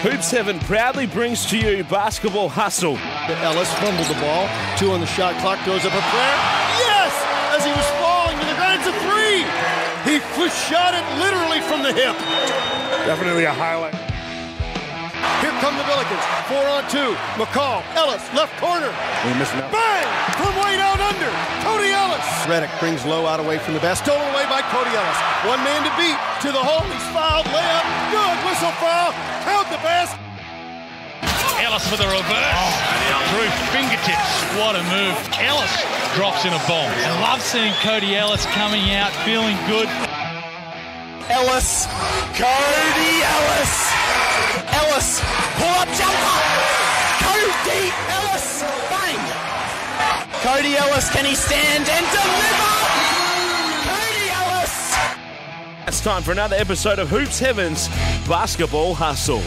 Hoops Heaven proudly brings to you Basketball Hustle. Ellis fumbled the ball. 2 on the shot clock. Throws up a prayer. Yes! As he was falling to the ground, it's a 3. He shot it literally from the hip. Definitely a highlight. Here come the Billikens. 4 on 2. McCall. Ellis, left corner. We're missing out. Bang! From way down under. Cody Ellis. Reddick brings low out away from the basket. Stolen away by Cody Ellis. One man to beat. To the hole. He's fouled. Layup. Good. Whistle foul. Count the basket. Ellis with a reverse. Through fingertips. What a move. Ellis drops in a bomb. I love seeing Cody Ellis coming out feeling good. Ellis. Cody Ellis. Ellis. Pull-up jumper. Cody Ellis. Bang. Cody Ellis, can he stand and deliver? Cody Ellis. It's time for another episode of Hoops Heaven's Basketball Hustle.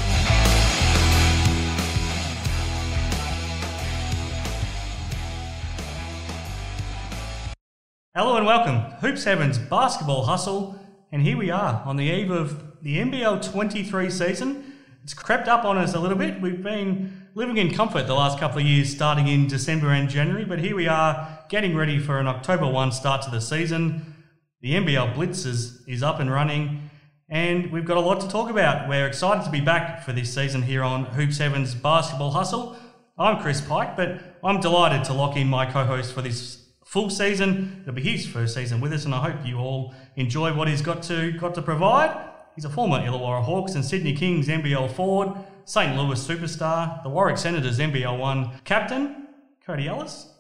Hello and welcome, Hoops Heaven's Basketball Hustle, and here we are on the eve of the NBL 23 season. It's crept up on us a little bit. We've been living in comfort the last couple of years, starting in December and January, but here we are getting ready for an October 1 start to the season. The NBL Blitz is up and running, and we've got a lot to talk about. We're excited to be back for this season here on Hoops Heaven's Basketball Hustle. I'm Chris Pike, but I'm delighted to lock in my co-host for this full season. It'll be his first season with us, and I hope you all enjoy what he's got to provide. He's a former Illawarra Hawks and Sydney Kings NBL forward, St. Louis superstar, the Warwick Senators NBL 1 captain, Cody Ellis.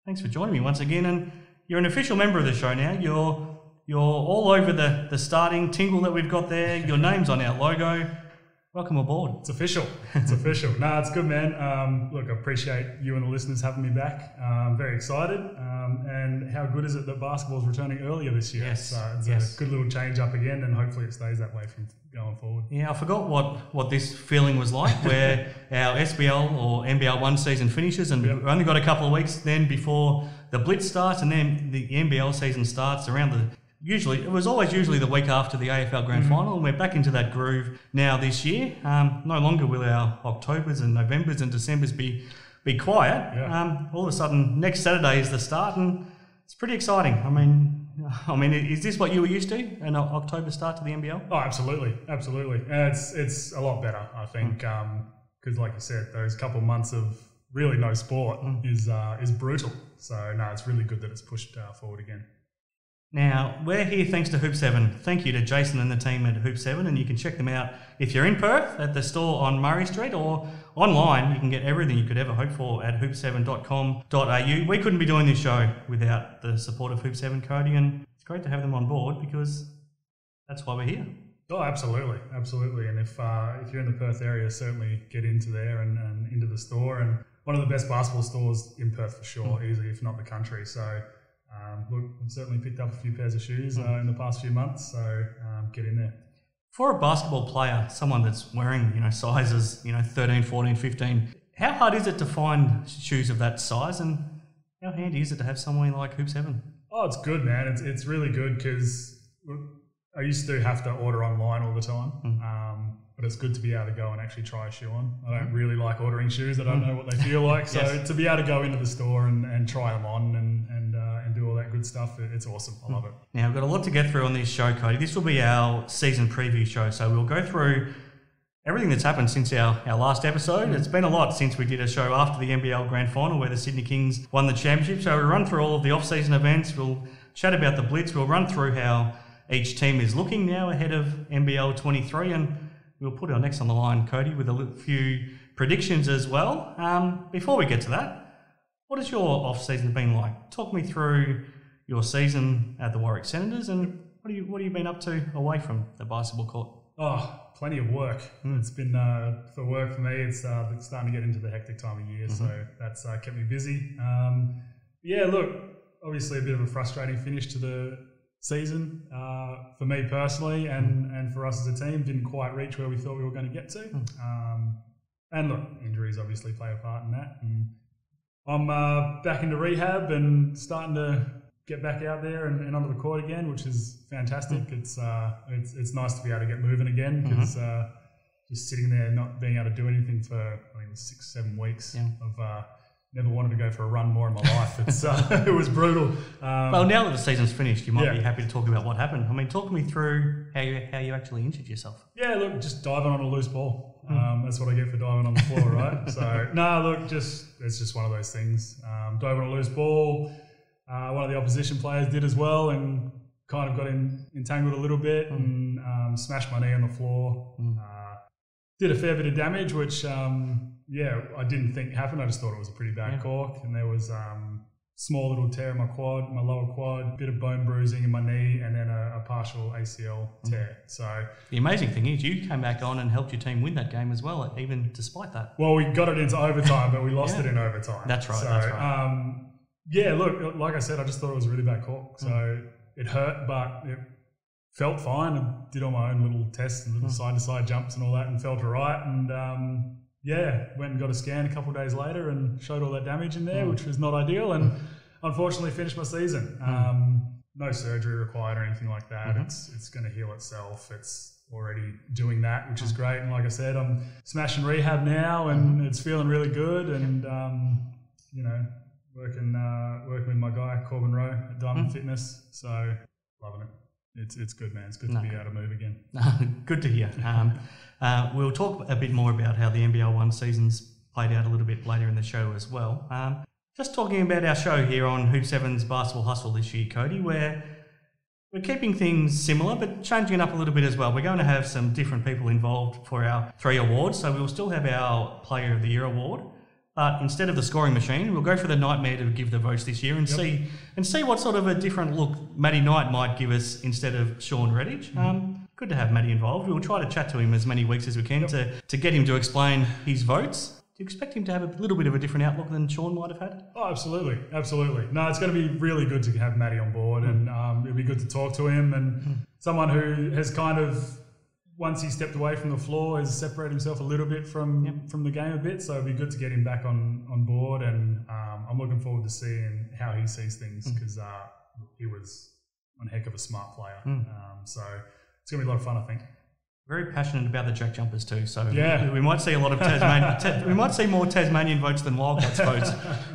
Thanks for joining me once again, and you're an official member of the show now. You're all over the starting tingle that we've got there. Your name's on our logo. Welcome aboard. It's official. It's official. No, it's good, man. Look, I appreciate you and the listeners having me back. I'm very excited. And how good is it that basketball's returning earlier this year? Yes. So it's a good little change up again, and hopefully it stays that way from going forward. Yeah, I forgot what this feeling was like, where our SBL or NBL 1 season finishes, and we've only got a couple of weeks then before the Blitz starts, and then the NBL season starts around it was always usually the week after the AFL Grand Final, and we're back into that groove now this year. No longer will our Octobers and Novembers and Decembers be quiet. Yeah. All of a sudden, next Saturday is the start, and it's pretty exciting. I mean, is this what you were used to, an October start to the NBL? Oh, absolutely. It's a lot better, I think, because like you said, those couple months of really no sport is brutal. So, no, it's really good that it's pushed forward again. Now, we're here thanks to Hoops Heaven. Thank you to Jason and the team at Hoops Heaven, and you can check them out if you're in Perth at the store on Murray Street, or online. You can get everything you could ever hope for at hoopsheaven.com.au. We couldn't be doing this show without the support of Hoops Heaven, Cody, and it's great to have them on board because that's why we're here. Oh, absolutely. And if you're in the Perth area, certainly get into there and into the store. And one of the best basketball stores in Perth for sure, easily, if not the country. So, look, I've certainly picked up a few pairs of shoes in the past few months, so get in there. For a basketball player, someone that's wearing, sizes, 13, 14, 15, how hard is it to find shoes of that size, and how handy is it to have someone like Hoops Heaven? Oh, it's good, man. It's really good because I used to have to order online all the time, but it's good to be able to go and actually try a shoe on. I don't really like ordering shoes. I don't know what they feel like. So to be able to go into the store and try them on and do all that good stuff, it's awesome. I love it. Now, we've got a lot to get through on this show, Cody. This will be our season preview show. So we'll go through everything that's happened since our last episode. It's been a lot since we did a show after the NBL Grand Final where the Sydney Kings won the championship. So we'll run through all of the off-season events. We'll chat about the Blitz. We'll run through how each team is looking now ahead of NBL 23, and we'll put our necks on the line, Cody, with a few predictions as well. Before we get to that, what has your off-season been like? Talk me through your season at the Warwick Senators, and what have you been up to away from the basketball court? Oh, plenty of work. It's been, for work for me, it's starting to get into the hectic time of year, so that's kept me busy. Look, obviously a bit of a frustrating finish to the season for me personally, and for us as a team. Didn't quite reach where we thought we were going to get to. And look, injuries obviously play a part in that. And I'm back into rehab and starting to get back out there and onto the court again, which is fantastic. It's nice to be able to get moving again because just sitting there not being able to do anything for, I think it was 6-7 weeks. I've never wanted to go for a run more in my life. It's it was brutal. Well, now that the season's finished, you might be happy to talk about what happened. I mean, talk me through how you actually injured yourself. Yeah, look, just diving on a loose ball. That's what I get for diving on the floor, right? So, look, it's just one of those things. Dove on a loose ball. One of the opposition players did as well and kind of got entangled a little bit and smashed my knee on the floor. Did a fair bit of damage, which, I didn't think happened. I just thought it was a pretty bad cork. And there was small little tear in my quad, my lower quad, bit of bone bruising in my knee, and then a partial ACL tear. So the amazing thing is you came back on and helped your team win that game as well, even despite that. Well, we got it into overtime, but we lost it in overtime. That's right, So, look, like I said, I just thought it was a really bad cork. So it hurt, but it felt fine. I did all my own little tests and little side-to-side jumps and all that and felt all right. And, went and got a scan a couple of days later and showed all that damage in there, which was not ideal. And unfortunately finished my season. No surgery required or anything like that. It's going to heal itself. It's already doing that, which is great. And like I said, I'm smashing rehab now and it's feeling really good. And, working with my guy, Coenraad at Diamond Fitness. So loving it. It's good, man. It's good to be able to move again. Good to hear. We'll talk a bit more about how the NBL 1 season's played out a little bit later in the show as well. Just talking about our show here on Hoop 7's Basketball Hustle this year, Cody, where we're keeping things similar but changing it up a little bit as well. We're going to have some different people involved for our 3 awards. So we'll still have our Player of the Year award. But instead of the scoring machine, we'll go for the nightmare to give the votes this year and see what sort of a different look Matty Knight might give us instead of Sean Redditch. Good to have Matty involved. We'll try to chat to him as many weeks as we can to get him to explain his votes. Do you expect him to have a little bit of a different outlook than Sean might have had? Oh, absolutely. No, it's going to be really good to have Matty on board and it'll be good to talk to him and someone who has kind of, once he stepped away from the floor, has separated himself a little bit from the game a bit. So it'd be good to get him back on board. And I'm looking forward to seeing how he sees things because he was one heck of a smart player. So it's going to be a lot of fun, I think. Very passionate about the Jack Jumpers too. So we might see a lot of Tasmanian. We might see more Tasmanian votes than Wildcats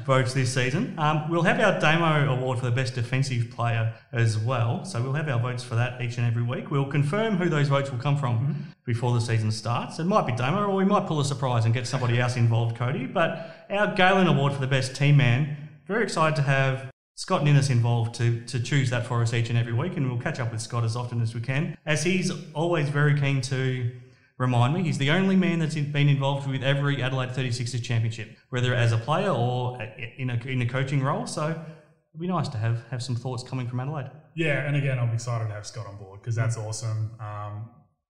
votes this season. We'll have our Damo Award for the best defensive player as well. So we'll have our votes for that each and every week. We'll confirm who those votes will come from before the season starts. It might be Damo, or we might pull a surprise and get somebody else involved, Cody. But our Galen Award for the best team man. Very excited to have Scott Ninnis involved to choose that for us each and every week, and we'll catch up with Scott as often as we can, as he's always very keen to remind me he's the only man that's been involved with every Adelaide 36ers championship, whether as a player or in a coaching role. So it'll be nice to have some thoughts coming from Adelaide. Yeah, and again, I'm excited to have Scott on board because that's awesome.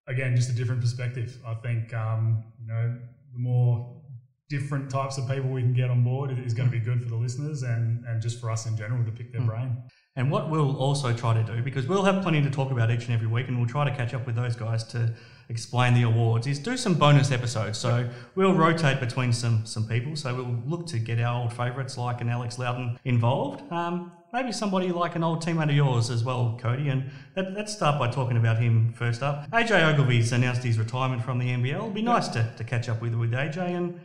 Again, just a different perspective. I think the more different types of people we can get on board is going to be good for the listeners and just for us in general to pick their brain. And what we'll also try to do, because we'll have plenty to talk about each and every week and we'll try to catch up with those guys to explain the awards, is do some bonus episodes. So we'll rotate between some people. So we'll look to get our old favourites like an Alex Loudon involved. Maybe somebody like an old teammate of yours as well, Cody. And let's start by talking about him first up. AJ Ogilvy's announced his retirement from the NBL. It'd be nice to catch up with AJ, and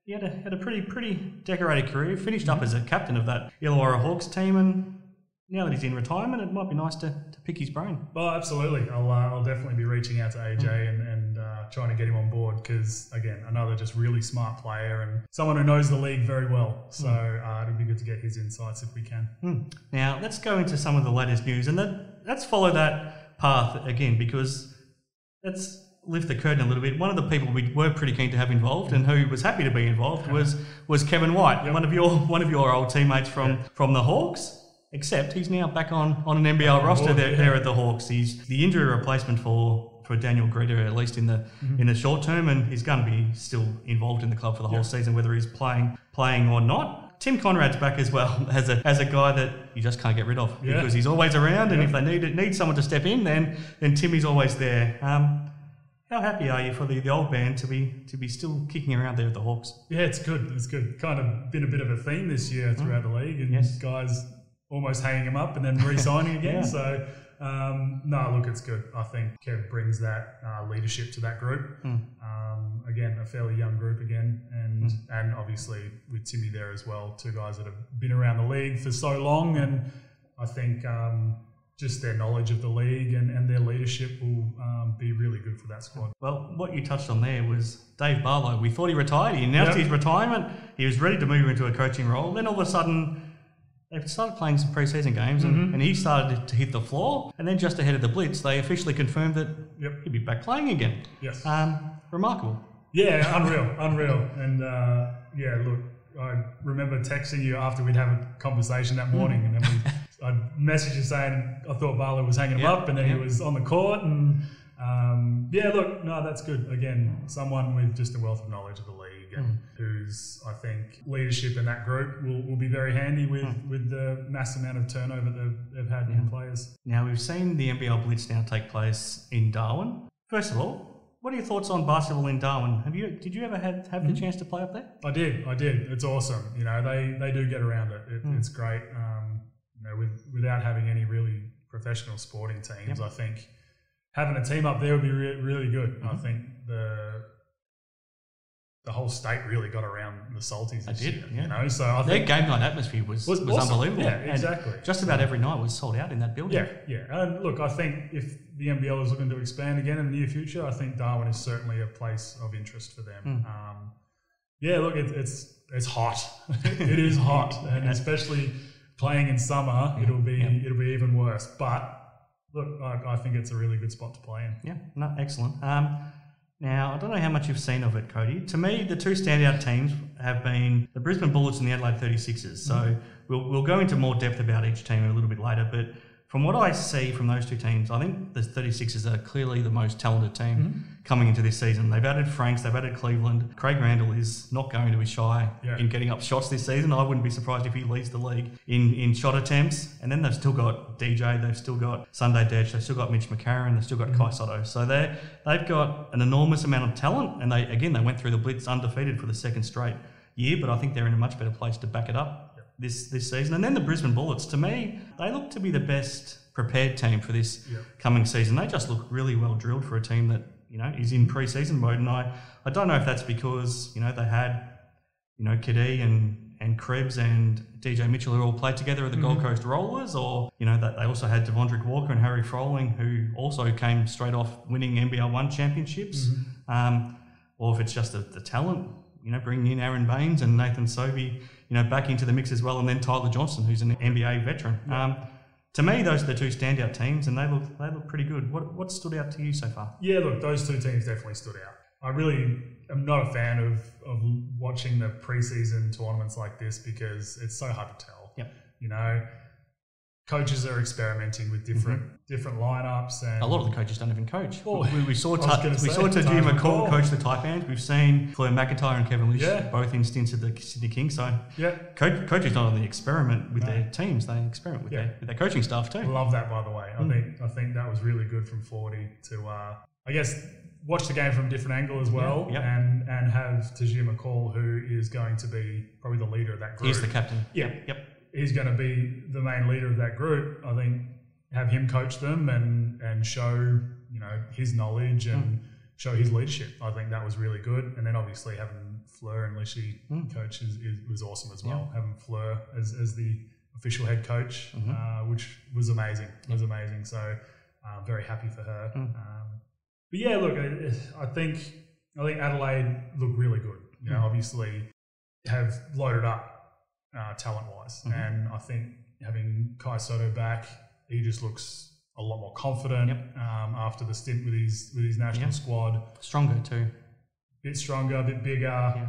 he had a pretty decorated career. Finished up as a captain of that Illawarra Hawks team, and now that he's in retirement, it might be nice to pick his brain. Oh, absolutely. I'll definitely be reaching out to AJ and trying to get him on board because, again, another just really smart player and someone who knows the league very well. So it'd be good to get his insights if we can. Now, let's go into some of the latest news, and let's follow that path again, because let's lift the curtain a little bit. One of the people we were pretty keen to have involved and who was happy to be involved was Kevin White, one of your old teammates from the Hawks. Except he's now back on an NBL roster there at the Hawks. He's the injury replacement for Daniel Greeter, at least in the short term, and he's going to be still involved in the club for the whole season, whether he's playing or not. Tim Coenraad's back as well as a guy that you just can't get rid of because he's always around, and if they need someone to step in, then Timmy's always there. How happy are you for the old band to be still kicking around there at the Hawks? Yeah, it's good. It's good. Kind of been a bit of a theme this year throughout the league, and guys almost hanging him up and then re-signing again. So No, look, it's good. I think Kev brings that leadership to that group. Again, a fairly young group again, and obviously with Timmy there as well, two guys that have been around the league for so long, and I think just their knowledge of the league and their leadership will be really good for that squad. Well, what you touched on there was Dave Barlow. We thought he retired. He announced his retirement. He was ready to move into a coaching role. Then all of a sudden, they started playing some pre-season games and he started to hit the floor. And then just ahead of the Blitz, they officially confirmed that he'd be back playing again. Yes. Remarkable. Yeah, unreal. And look, I remember texting you after we'd have a conversation that morning, and then I messaged you saying I thought Barlow was hanging him up, and then he was on the court. And look, no, that's good. Again, someone with just a wealth of knowledge of the league, and whose, I think, leadership in that group will be very handy with the mass amount of turnover that they've had in players. Now, we've seen the NBL Blitz now take place in Darwin. First of all, what are your thoughts on basketball in Darwin? Did you ever have the chance to play up there? I did. It's awesome. You know, they do get around it. It's great. You know, without having any really professional sporting teams, I think having a team up there would be really good. I think the whole state really got around the Salties this year. You know, so I think their game night atmosphere was awesome. Unbelievable. Yeah, exactly. And just about every night was sold out in that building. Yeah. And look, I think if the NBL is looking to expand again in the near future, I think Darwin is certainly a place of interest for them. Look, it's hot. It is hot, and especially playing in summer, it'll be even worse. But look, I think it's a really good spot to play in. Yeah, no, excellent. Now, I don't know how much you've seen of it, Cody. To me, the two standout teams have been the Brisbane Bullets and the Adelaide 36ers. So we'll go into more depth about each team a little bit later. But from what I see from those two teams, I think the 36ers are clearly the most talented team coming into this season. They've added Franks, they've added Cleveland. Craig Randall is not going to be shy in getting up shots this season. I wouldn't be surprised if he leads the league in shot attempts. And then they've still got DJ, they've still got Sunday Dedge, they've still got Mitch McCarron, they've still got Kai Sotto. So they've got an enormous amount of talent, and they went through the Blitz undefeated for the second straight year, but I think they're in a much better place to back it up this season. And then the Brisbane Bullets, to me, they look to be the best prepared team for this coming season. They just look really well drilled for a team that, you know, is in pre-season mode. And I don't know if that's because, you know, they had, you know, Kadee and Krebs and DJ Mitchell who all played together at the Gold Coast Rollers, or, you know, that they also had Devondrick Walker and Harry Froling, who also came straight off winning NBL 1 championships, or if it's just the talent, you know, bringing in Aaron Baines and Nathan Sobey, you know, back into the mix as well, and then Tyler Johnson, who's an NBA veteran. To me, those are the two standout teams, and they look pretty good. What stood out to you so far? Yeah, look, those two teams definitely stood out. I really am not a fan of watching the preseason tournaments like this because it's so hard to tell. You know, coaches are experimenting with different lineups, and a lot of the coaches don't even coach. Well, we saw Tajir McCall coach the Taipans. We've seen Fleur McIntyre and Kevin Lish both in stints at the Sydney Kings. So coaches not only experiment with their teams, they experiment with their coaching staff too. I love that, by the way. I think that was really good from 40 to I guess watch the game from a different angle as well, and have Tajir McCall, who is going to be probably the leader of that group. He's the captain. He's going to be the main leader of that group. I think have him coach them and show, you know, his knowledge and show his leadership. I think that was really good. And then obviously having Fleur and Lishy coach was awesome as well. Having Fleur as the official head coach, which was amazing. It was amazing. So very happy for her. But yeah, look, I think Adelaide look really good. You know, obviously have loaded up talent-wise, and I think having Kai Sotto back, he just looks a lot more confident after the stint with his national squad. Stronger too. Bit stronger, a bit bigger.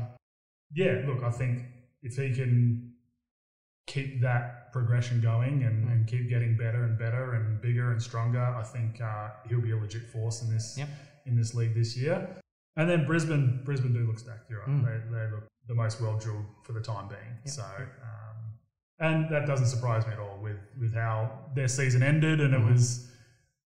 Yeah, look, I think if he can keep that progression going and keep getting better and better and bigger and stronger, I think he'll be a legit force in this league this year. And then Brisbane do look stacked. You're right. They look the most well drilled for the time being. So, and that doesn't surprise me at all with how their season ended, and it was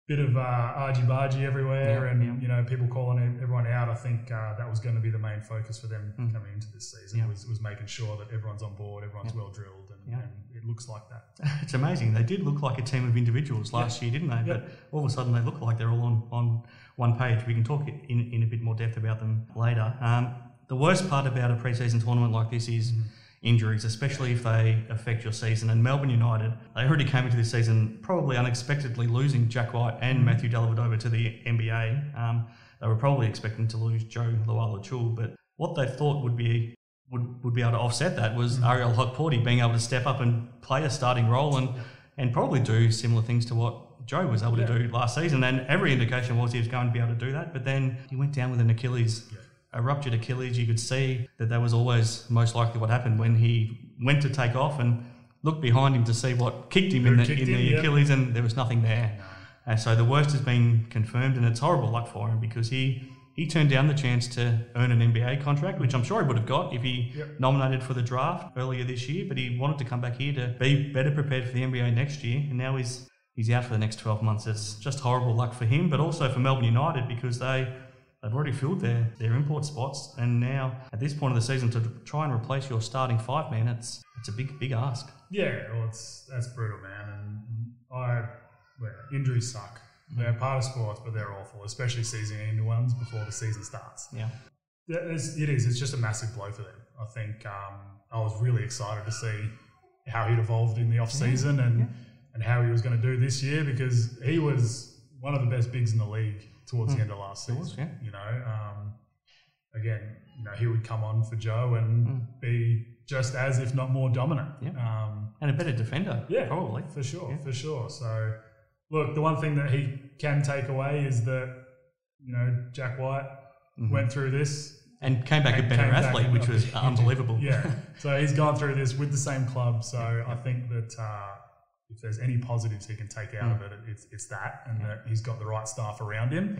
bit of argy-bargy everywhere, and you know, people calling everyone out. I think that was going to be the main focus for them coming into this season. Was making sure that everyone's on board, everyone's well drilled, and it looks like that. It's amazing. They did look like a team of individuals last year, didn't they? But all of a sudden, they look like they're all on one page. We can talk in a bit more depth about them later. The worst part about a pre-season tournament like this is injuries, especially if they affect your season. And Melbourne United, they already came into this season probably unexpectedly losing Jack White and Matthew Dellavedova to the NBA. They were probably expecting to lose Joe Luala-Chul, but what they thought would be able to offset that was Ariel Hukporti being able to step up and play a starting role and probably do similar things to what Joe was able to do last season. And every indication was he was going to be able to do that, but then he went down with an Achilles. A ruptured Achilles. You could see that was always most likely what happened when he went to take off and looked behind him to see what kicked him in the Achilles, and there was nothing there. And so the worst has been confirmed, and it's horrible luck for him because he turned down the chance to earn an NBA contract, which I'm sure he would have got if he nominated for the draft earlier this year, but he wanted to come back here to be better prepared for the NBA next year, and now he's out for the next 12 months. It's just horrible luck for him, but also for Melbourne United because they've already filled their import spots, and now at this point of the season to try and replace your starting 5-man, it's a big ask. Yeah, well, that's brutal, man. And injuries suck. They're part of sports, but they're awful, especially season-ending ones before the season starts. Yeah, it is. It's just a massive blow for them. I think I was really excited to see how he'd evolved in the off season and how he was going to do this year because he was one of the best bigs in the league towards the end of last season. You know, again, you know, he would come on for Joe and be just as, if not more dominant. And a better defender, probably. For sure. So, look, the one thing that he can take away is that, you know, Jack White went through this. And came back a better athlete, which was unbelievable. So he's gone through this with the same club. So I think that if there's any positives he can take out of it, it's that, and that he's got the right staff around him.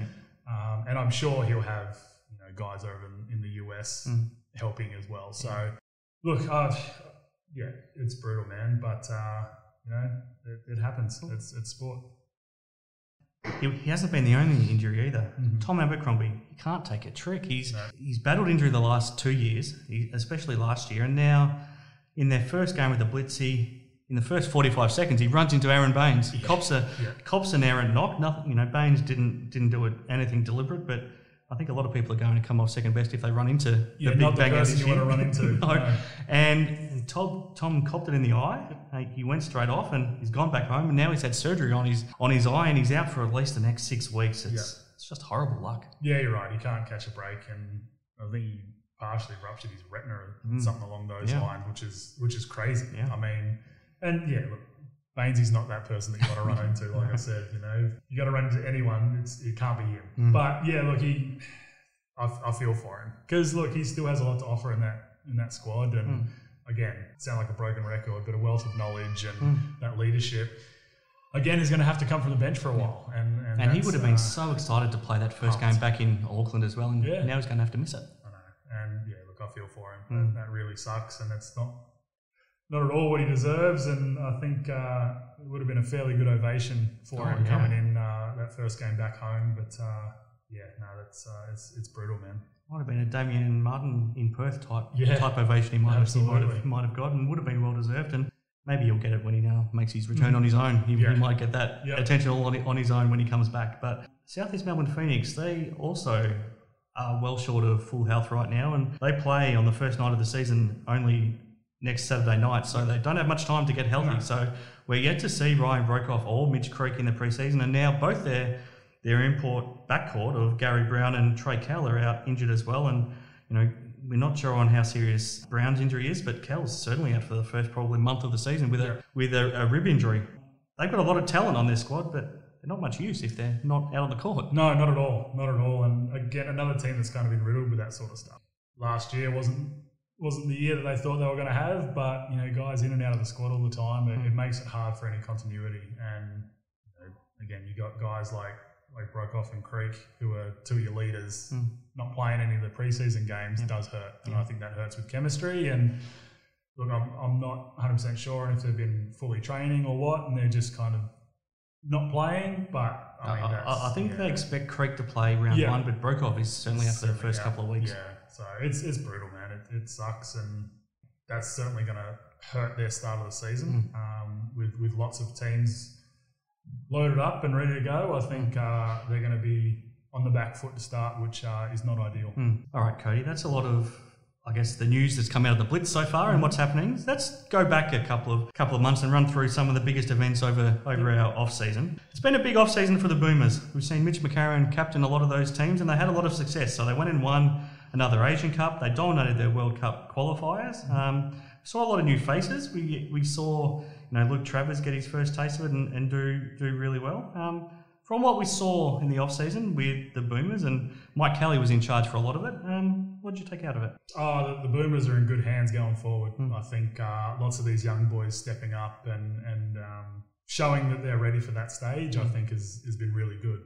And I'm sure he'll have, you know, guys over in the US helping as well. So, look, it's brutal, man. But, you know, it happens. It's sport. He hasn't been the only injury either. Tom Abercrombie, he can't take a trick. He's battled injury the last 2 years, especially last year. And now in their first game with the Blitz, in the first 45 seconds, he runs into Aaron Baines. He cops an errant knock. Nothing, you know, Baines didn't do anything deliberate, but I think a lot of people are going to come off second best if they run into the big not the bang person you want to run into. No. And Tom copped it in the eye. He went straight off, and he's gone back home, and now he's had surgery on his eye, and he's out for at least the next 6 weeks. It's just horrible luck. Yeah, you're right. He can't catch a break, and I think he partially ruptured his retina or something along those lines, which is crazy. I mean. And look, Bainesy's not that person that you want to run into. Like I said, you know, you got to run into anyone. It can't be him. But look, I feel for him because look, he still has a lot to offer in that squad. And again, sound like a broken record, but a wealth of knowledge and that leadership. Again, is going to have to come from the bench for a while. And he would have been so excited to play that first game back in Auckland as well. And now he's going to have to miss it. I know. And look, I feel for him. That really sucks, and it's not at all what he deserves, and I think it would have been a fairly good ovation for him coming in that first game back home. But it's brutal, man. Might have been a Damien Martin in Perth type ovation he might have gotten. Would have been well deserved, and maybe he'll get it when he now makes his return on his own. He might get that attention all on his own when he comes back. But South East Melbourne Phoenix, they also are well short of full health right now, and they play on the first night of the season only next Saturday night, so they don't have much time to get healthy. So we're yet to see Ryan Brokoff or Mitch Creek in the preseason, and now both their import backcourt of Gary Brown and Trey Kell are out injured as well. And you know, we're not sure on how serious Brown's injury is, but Kell's certainly out for the first probably month of the season with a rib injury. They've got a lot of talent on their squad, but they're not much use if they're not out on the court. No, not at all. And again, another team that's kind of been riddled with that sort of stuff. Last year wasn't the year that they thought they were going to have, but you know, guys in and out of the squad all the time, it makes it hard for any continuity. And you know, again, you got guys like Brokoff and Creek, who are two of your leaders, not playing any of the preseason games does hurt, and I think that hurts with chemistry. And look, I'm not 100% sure if they've been fully training or what, and they're just kind of not playing, but I think they expect Creek to play round one, but Brokov is certainly after the first couple of weeks. Yeah, so it's brutal, man. It sucks, and that's certainly going to hurt their start of the season. With lots of teams loaded up and ready to go, I think they're going to be on the back foot to start, which is not ideal. All right, Cody, that's a lot of, I guess, the news that's come out of the Blitz so far and what's happening. Let's go back a couple of months and run through some of the biggest events over our off-season. It's been a big off-season for the Boomers. We've seen Mitch McCarron captain a lot of those teams, and they had a lot of success. So they went and won another Asian Cup. They dominated their World Cup qualifiers. Saw a lot of new faces. We saw Luke Travers get his first taste of it and do really well. From what we saw in the off-season with the Boomers, and Mike Kelly was in charge for a lot of it, what did you take out of it? The Boomers are in good hands going forward. I think lots of these young boys stepping up and showing that they're ready for that stage, I think has been really good.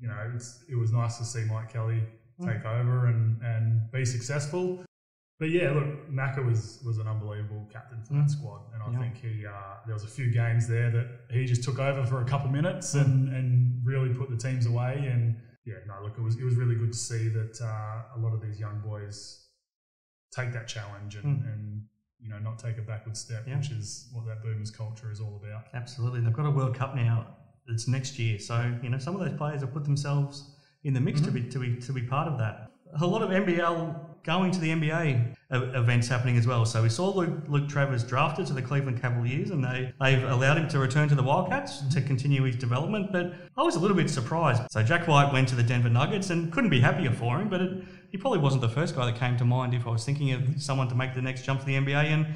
It was nice to see Mike Kelly take over and be successful. But yeah, look, Macca was an unbelievable captain for that squad, and I think there was a few games there that he just took over for a couple minutes and really put the teams away. And it was really good to see that a lot of these young boys take that challenge and not take a backward step, which is what that Boomers culture is all about. Absolutely, they've got a World Cup now. It's next year, so some of those players have put themselves in the mix to be part of that. A lot of NBL going to the NBA events happening as well. So we saw Luke Travers drafted to the Cleveland Cavaliers, and they've allowed him to return to the Wildcats to continue his development. But I was a little bit surprised. So Jack White went to the Denver Nuggets, and couldn't be happier for him. But he probably wasn't the first guy that came to mind if I was thinking of someone to make the next jump to the NBA.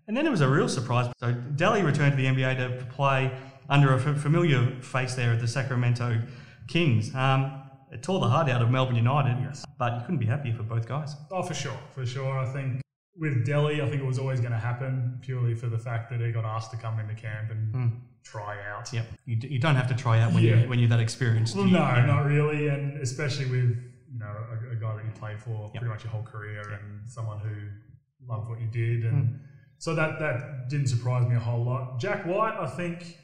And then it was a real surprise. So Daly returned to the NBA to play under a familiar face there at the Sacramento Kings. It tore the heart out of Melbourne United, but you couldn't be happier for both guys. Oh, for sure. I think with Delhi, I think it was always going to happen purely for the fact that he got asked to come into camp and try out. Yep. You don't have to try out when you're that experienced. Well, not really, and especially with a guy that you played for pretty much your whole career and someone who loved what you did, and so that didn't surprise me a whole lot. Jack White, I think.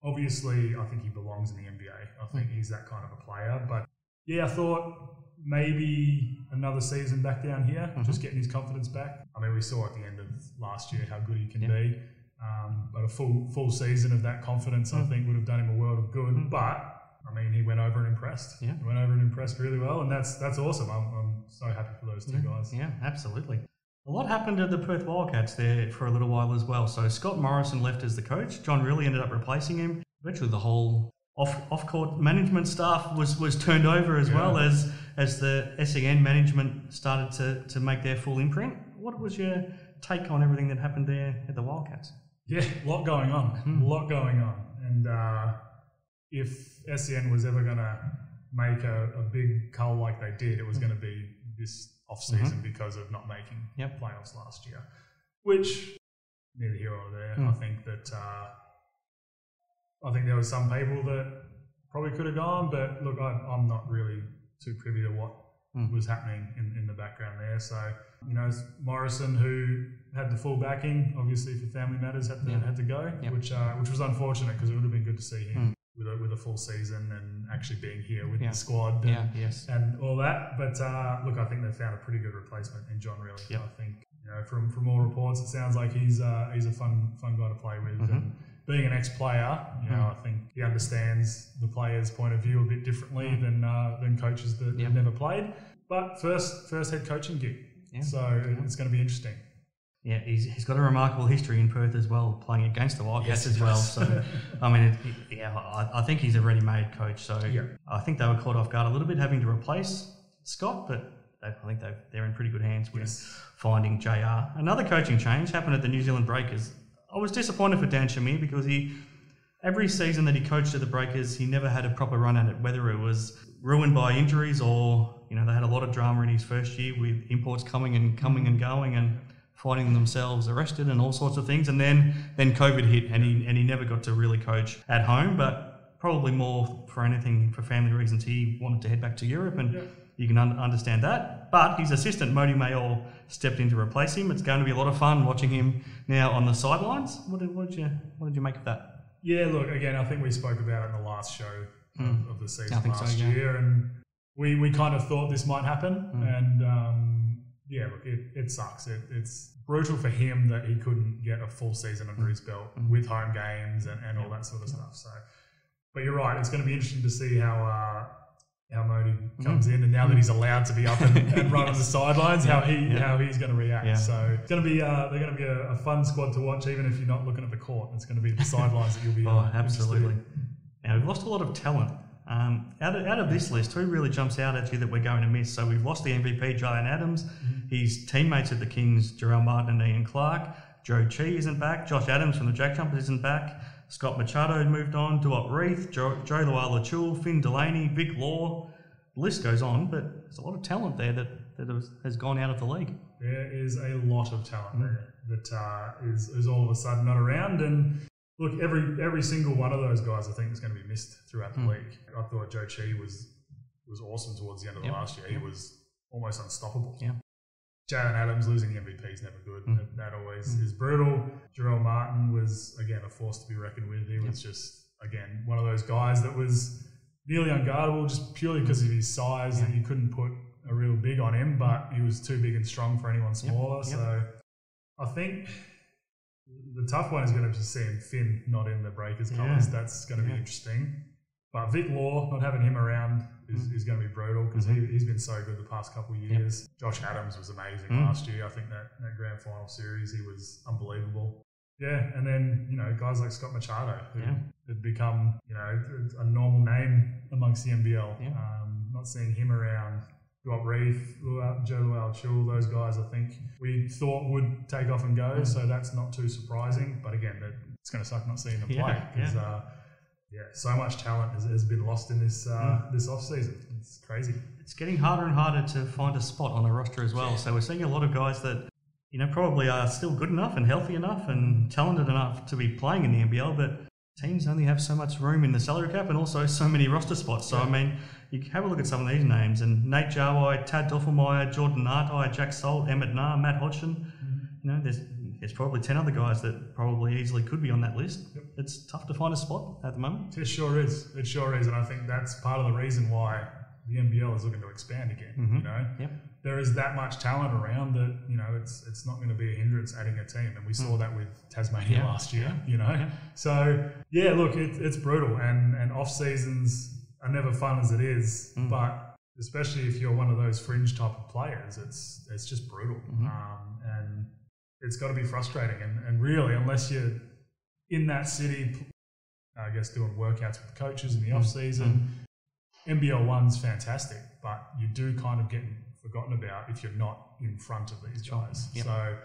Obviously, I think he belongs in the NBA. I think he's that kind of a player. But yeah, I thought maybe another season back down here, just getting his confidence back. I mean, we saw at the end of last year how good he can be. But a full season of that confidence, I think, would have done him a world of good. But I mean, he went over and impressed. Yeah. He went over and impressed really well, and that's awesome. I'm so happy for those two guys. Yeah, absolutely. A lot happened to the Perth Wildcats there for a little while as well. So Scott Morrison left as the coach. John Riley ended up replacing him. Virtually the whole off-court management staff was turned over as well as the SEN management started to make their full imprint. What was your take on everything that happened there at the Wildcats? Yeah, a lot going on. And if SEN was ever going to make a big cull like they did, it was going to be this off-season because of not making playoffs last year, which neither here or there. I think that there was some people that probably could have gone, but look, I'm not really too privy to what was happening in the background there. So Morrison, who had the full backing, obviously for family matters, had to go, which was unfortunate because it would have been good to see him with a full season and actually being here with the squad and all that. But look, I think they've found a pretty good replacement in John Riley. I think from all reports, it sounds like he's a fun guy to play with. And being an ex-player, I think he understands the player's point of view a bit differently than coaches that have never played. But first head coaching gig, so it's going to be interesting. Yeah, he's got a remarkable history in Perth as well, playing against the Wildcats as well. So, I mean, I think he's a ready-made coach. So I think they were caught off guard a little bit having to replace Scott, but I think they're in pretty good hands with finding JR. Another coaching change happened at the New Zealand Breakers. I was disappointed for Dan Shamir because every season that he coached at the Breakers, he never had a proper run at it, whether it was ruined by injuries or, they had a lot of drama in his first year with imports coming and going and finding themselves arrested and all sorts of things. And then COVID hit and he never got to really coach at home, but probably more for family reasons. He wanted to head back to Europe and you can understand that. But his assistant, Modi Mayor, stepped in to replace him. It's going to be a lot of fun watching him now on the sidelines. What did you make of that? Yeah, look, again, I think we spoke about it in the last show of the season last so, year, and we kind of thought this might happen, and yeah, look, it sucks. It's brutal for him that he couldn't get a full season under his belt with home games and all that sort of stuff. So, but you're right, it's going to be interesting to see how Modi comes in, and now that he's allowed to be up and run on the sidelines, how he's going to react. Yeah. So it's going to be they're going to be a fun squad to watch, even if you're not looking at the court. It's going to be the sidelines that you'll be. Absolutely. Now we've lost a lot of talent. Out of this list, who really jumps out at you that we're going to miss? So we've lost the MVP, Jalen Adams. His teammates at the Kings, Jarrell Martin and Ian Clark. Joe Chi isn't back. Josh Adams from the Jack Jumpers isn't back. Scott Machado moved on. Duop Reith, Joe Luala-Chul, Finn Delaney, Vic Law. The list goes on, but there's a lot of talent there that has gone out of the league. There is a lot of talent there that is all of a sudden not around. And look, every single one of those guys I think is going to be missed throughout the league. I thought Joe Chi was awesome towards the end of the last year. He was almost unstoppable. Yeah. Jalen Adams losing the MVP is never good. That always is brutal. Jarrell Martin was, again, a force to be reckoned with. He was just, again, one of those guys that was nearly unguardable just purely because of his size that you couldn't put a real big on him, but he was too big and strong for anyone smaller. So I think the tough one is going to be seeing Finn not in the Breakers colours. That's going to be interesting. But Vic Law, not having him around is going to be brutal because he's been so good the past couple of years. Josh Adams was amazing last year. I think that grand final series, he was unbelievable. Yeah, and then, guys like Scott Machado, who had become, a normal name amongst the NBL. Not seeing him around. Duop Reith, Joe Lual-Chul, those guys I think we thought would take off and go, so that's not too surprising. But again, it's going to suck not seeing them play because so much talent has been lost in this this off season. It's crazy. It's getting harder and harder to find a spot on the roster as well. So we're seeing a lot of guys that probably are still good enough and healthy enough and talented enough to be playing in the NBL, but teams only have so much room in the salary cap and also so many roster spots. So I mean, you have a look at some of these names, and Nate Jarwai, Tad Doffelmeyer, Jordan Nartai, Jack Salt, Emmett Nah, Matt Hodgson. There's probably 10 other guys that probably easily could be on that list. It's tough to find a spot at the moment. It sure is. And I think that's part of the reason why the NBL is looking to expand again. There is that much talent around that it's not going to be a hindrance adding a team, and we saw that with Tasmania last year. So look, it's brutal, and off seasons are never fun as it is, but especially if you're one of those fringe type of players, it's just brutal, and it's got to be frustrating. And really, unless you're in that city, I guess doing workouts with coaches in the off season, NBL 1's fantastic, but you do kind of get forgotten about if you're not in front of these guys. So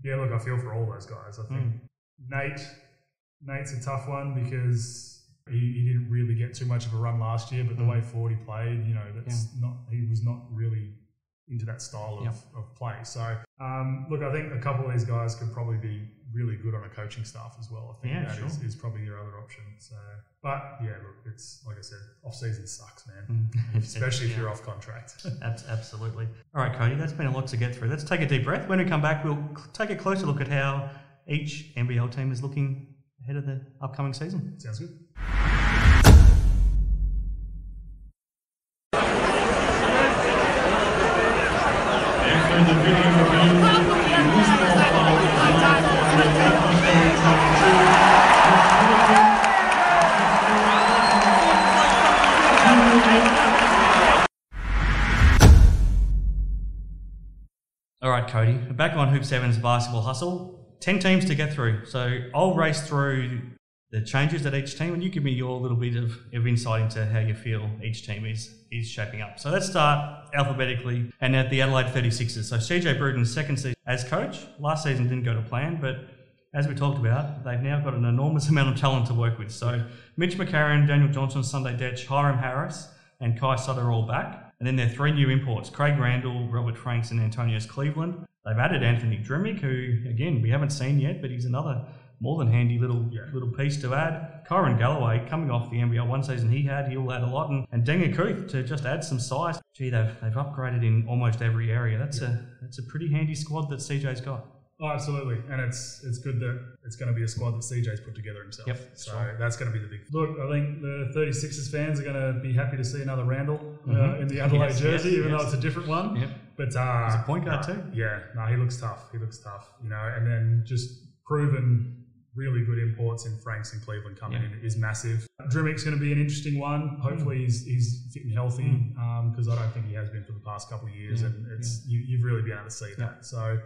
look, I feel for all those guys. I think Nate's a tough one because he didn't really get too much of a run last year, but the way Fordy played, he was not really into that style of play. So look, I think a couple of these guys could probably be really good on a coaching staff as well. I think that is probably your other option. So, but look, it's like I said, off season sucks, man. Especially if you're off contract. Absolutely. All right, Cody, that's been a lot to get through. Let's take a deep breath. When we come back, we'll take a closer look at how each NBL team is looking ahead of the upcoming season. Sounds good. All right, Cody, back on Hoop 7's basketball hustle. 10 teams to get through. So I'll race through the changes at each team, and you give me your little bit of insight into how you feel each team is shaping up. So let's start alphabetically, and at the Adelaide 36ers. So CJ Bruton's second season as coach. Last season didn't go to plan, but as we talked about, they've now got an enormous amount of talent to work with. So Mitch McCarron, Daniel Johnson, Sunday Detch, Hiram Harris, and Kai Sutter are all back. And then there are 3 new imports, Craig Randall, Robert Franks, and Antonius Cleveland. They've added Anthony Dremick, who, again, we haven't seen yet, but he's another more than handy little piece to add. Kyron Galloway, coming off the NBL 1 season he'll add a lot. And Denga Kuth to just add some size. Gee, they've upgraded in almost every area. That's a pretty handy squad that CJ's got. Oh, absolutely. And it's good that it's going to be a squad that CJ's put together himself. Yep. So that's going to be the big... Look, I think the 36ers fans are going to be happy to see another Randall in the Adelaide jersey, even though it's a different one. Yep. But he's a point guard too. Yeah, no, he looks tough. You know, and then just proven really good imports in Franks and Cleveland coming in is massive. Drimmick's going to be an interesting one. Hopefully he's fit and healthy because I don't think he has been for the past couple of years, and you've really been able to see that. So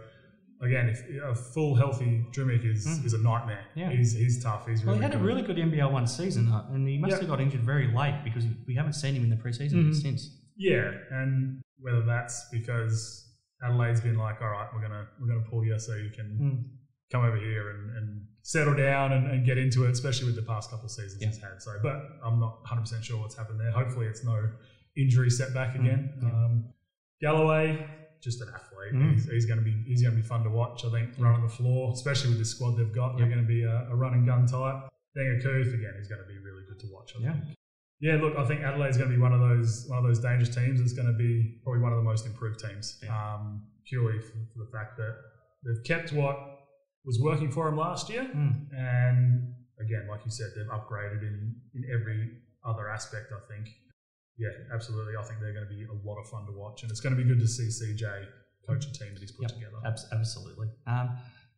again, if a full healthy Drimmick is a nightmare. Yeah. He's tough. He's really he had good. a really good NBL 1 season, and he must have got injured very late because we haven't seen him in the preseason since. Yeah, and whether that's because Adelaide's been like, all right, we're gonna pull you so you can come over here and settle down and get into it, especially with the past couple of seasons he's had. So, but I'm not 100% sure what's happened there. Hopefully it's no injury setback again. Galloway, just an athlete. He's going to be fun to watch. I think running the floor, especially with the squad they've got, they're going to be a run and gun type. Denga Kuth, again, he's going to be really good to watch. I think. Yeah, look, I think Adelaide's going to be one of those dangerous teams. It's going to be probably one of the most improved teams, purely for the fact that they've kept what was working for them last year, and again, like you said, they've upgraded in every other aspect. I think, yeah, absolutely. I think they're going to be a lot of fun to watch, and it's going to be good to see CJ coach a team that he's put together. Absolutely.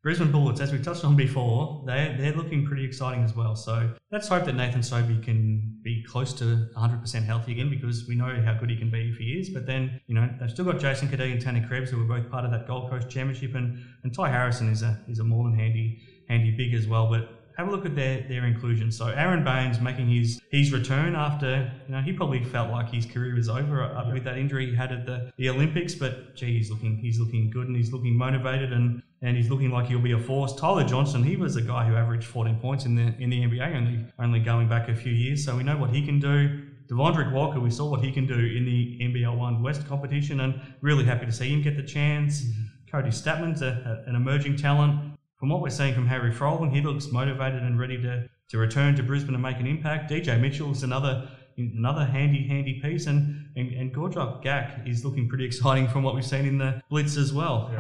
Brisbane Bullets, as we touched on before, they're looking pretty exciting as well. So let's hope that Nathan Sobey can be close to 100% healthy again, because we know how good he can be if he is. But then, you know, they've still got Jason Cadee and Tanner Krebs, who were both part of that Gold Coast Championship, and Ty Harrison is a more than handy big as well. But have a look at their inclusion. So Aaron Baines making his return after, you know, he probably felt like his career was over with that injury he had at the Olympics. But gee, he's looking good, and he's looking motivated, and he's looking like he'll be a force. Tyler Johnson, he was a guy who averaged 14 points in the NBA, only going back a few years. So we know what he can do. Devondrick Walker, we saw what he can do in the NBL 1 West competition, and really happy to see him get the chance. Cody Statman's an emerging talent. From what we're seeing from Harry Froling, he looks motivated and ready to return to Brisbane and make an impact. DJ Mitchell's another handy piece, and Gorjok Gak is looking pretty exciting from what we've seen in the Blitz as well.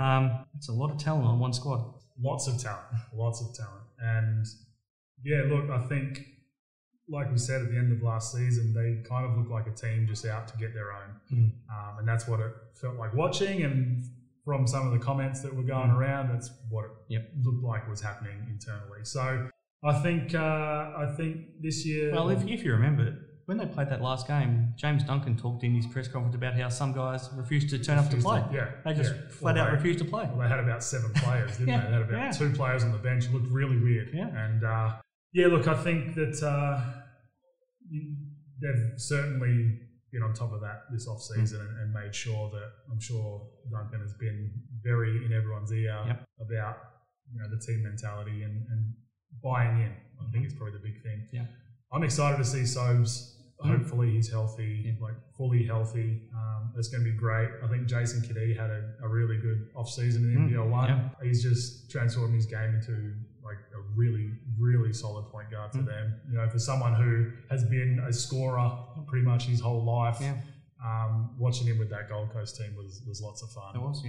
It's a lot of talent on one squad. Lots of talent. And yeah, look, I think, like we said at the end of last season, they kind of look like a team just out to get their own. And that's what it felt like watching, and from some of the comments that were going around, that's what it looked like was happening internally. So I think this year... Well, if you remember, when they played that last game, James Duncan talked in his press conference about how some guys refused to turn up to play. They just flat out refused to play. Well, they had about 7 players, didn't they? They had about 2 players on the bench. It looked really weird. And look, I think that they've certainly been on top of that this off-season and made sure that, I'm sure Duncan has been very in everyone's ear about, you know, the team mentality and buying in. I think it's probably the big thing. I'm excited to see Sobes. Hopefully he's healthy, like fully healthy. It's going to be great. I think Jason Cadee had a really good off-season in NBL 1. He's just transformed his game into like a really, really solid point guard for them. You know, for someone who has been a scorer pretty much his whole life, watching him with that Gold Coast team was lots of fun. It was,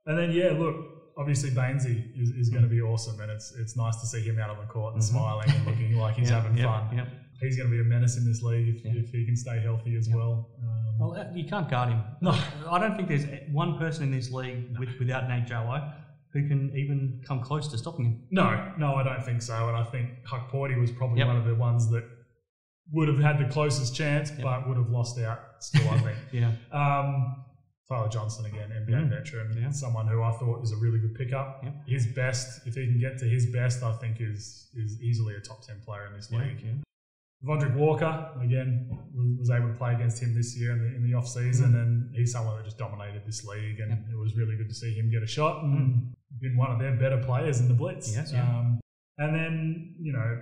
and then, look, obviously Bainesy is going to be awesome, and it's nice to see him out on the court and smiling and looking like he's having fun. He's going to be a menace in this league if he can stay healthy as well. Well, you can't guard him. No, I don't think there's one person in this league without Nate Jallow who can even come close to stopping him. No, I don't think so. And I think Hukporti was probably one of the ones that would have had the closest chance, but would have lost out still, I think. Tyler Johnson, again, NBA veteran, someone who I thought is a really good pickup. His best, if he can get to his best, I think is easily a top 10 player in this league. Devondrick Walker, again, was able to play against him this year in the off-season, and he's someone that just dominated this league, and it was really good to see him get a shot and been one of their better players in the Blitz. And then, you know,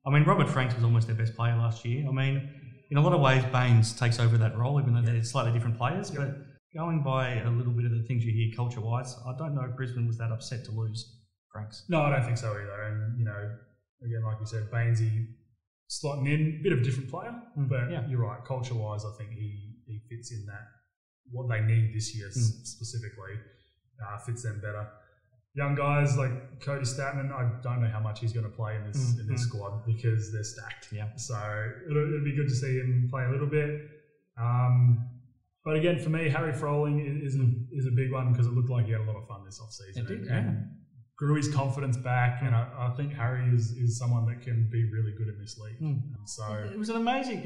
I mean, Robert Franks was almost their best player last year. I mean, in a lot of ways, Baines takes over that role, even though they're slightly different players, but going by a little bit of the things you hear culture-wise, I don't know if Brisbane was that upset to lose Franks. No, I don't think so either. And, you know, again, like you said, Bainesy slotting in, a bit of a different player, but you're right, culture-wise, I think he fits in that, what they need this year specifically. fits them better. Young guys like Cody Statman, I don't know how much he's going to play in this squad because they're stacked. Yeah. So it'll be good to see him play a little bit. But again, for me, Harry Froling is a big one because it looked like he had a lot of fun this offseason. It did, and grew his confidence back, and I think Harry is someone that can be really good in this league. So it was amazing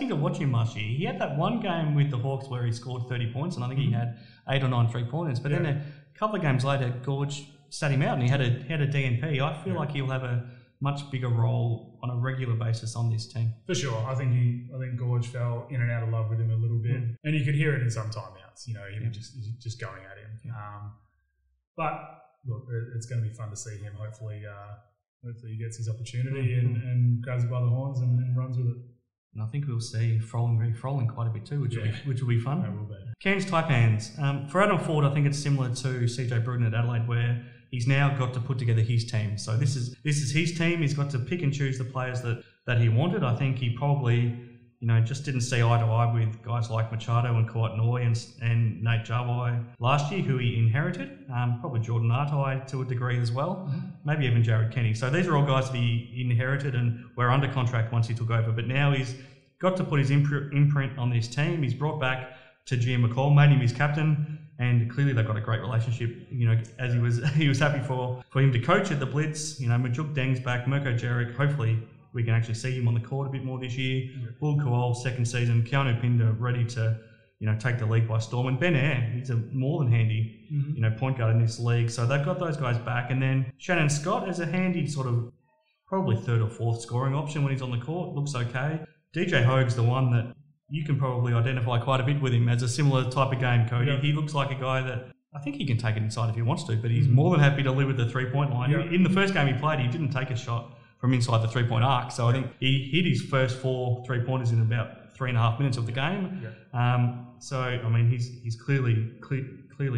to watch him last year. He had that one game with the Hawks where he scored 30 points, and I think he had 8 or 9 3-pointers. But then a couple of games later, Gorge sat him out, and he had a DNP. I feel like he'll have a much bigger role on a regular basis on this team. For sure, I think Gorge fell in and out of love with him a little bit, and you could hear it in some timeouts. You know, him just going at him. But look, it's going to be fun to see him. Hopefully he gets his opportunity and grabs it by the horns and runs with it. And I think we'll see Froling quite a bit too, which will be fun. That will be. Cairns Taipans. For Adam Ford, I think it's similar to CJ Bruton at Adelaide, where he's now got to put together his team. So this is his team. He's got to pick and choose the players that he wanted. I think he probably, just didn't see eye to eye with guys like Machado and Kawat and Nate Jarvai last year, who he inherited. Probably Jordan Artai to a degree as well. Maybe even Jared Kenny. So these are all guys that he inherited and were under contract once he took over. But now he's got to put his imprint on this team. He's brought back Tajir McCall, made him his captain. And clearly they've got a great relationship. As he was happy for him to coach at the Blitz. Majuk Deng's back, Mirko Jeric. Hopefully we can actually see him on the court a bit more this year. Bull Koal, second season. Keanu Pinder ready to take the league by storm. And Ben Air, he's a more than handy point guard in this league. So they've got those guys back. And then Shannon Scott as a handy sort of probably third or fourth scoring option when he's on the court. Looks okay. DJ Hoag's the one that you can probably identify quite a bit with him as a similar type of game, Cody. He looks like a guy that I think he can take it inside if he wants to, but he's more than happy to live with the 3-point line. In the first game he played, he didn't take a shot from inside the 3-point arc, so I think he hit his first 4 3-pointers in about 3.5 minutes of the game. So I mean, he's clearly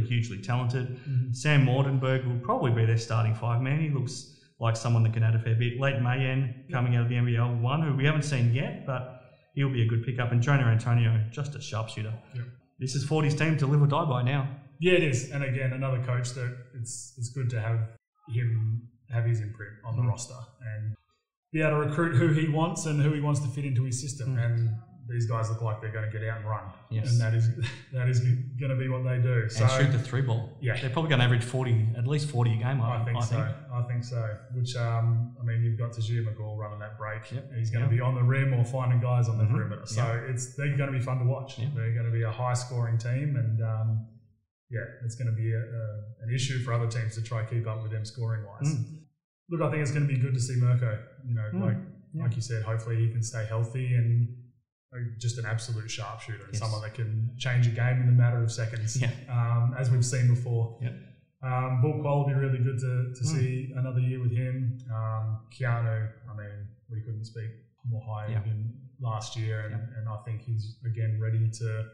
hugely talented. Sam Mordenberg will probably be their starting 5-man. He looks like someone that can add a fair bit. Leighton Mayen coming out of the NBL 1, who we haven't seen yet, but he'll be a good pickup. And Jonah Antonio, just a sharpshooter. This is 40's team to live or die by now. Yeah, it is. And again, another coach that it's good to have him have his imprint on the roster and be able to recruit who he wants and who he wants to fit into his system. And these guys look like they're going to get out and run. And that is going to be what they do. So, and shoot the 3-ball. Yeah. They're probably going to average at least 40 a game. I think so. Which, you've got Tajir McCall running that break. He's going to be on the rim or finding guys on the perimeter. So they're going to be fun to watch. They're going to be a high-scoring team, and it's going to be an issue for other teams to try to keep up with them scoring-wise. Look, I think it's going to be good to see Mirko. Like you said, hopefully he can stay healthy and just an absolute sharpshooter and someone that can change a game in a matter of seconds, as we've seen before. Bull Qual will be really good to see another year with him. Keanu, we couldn't speak more highly of him last year, and I think he's again ready to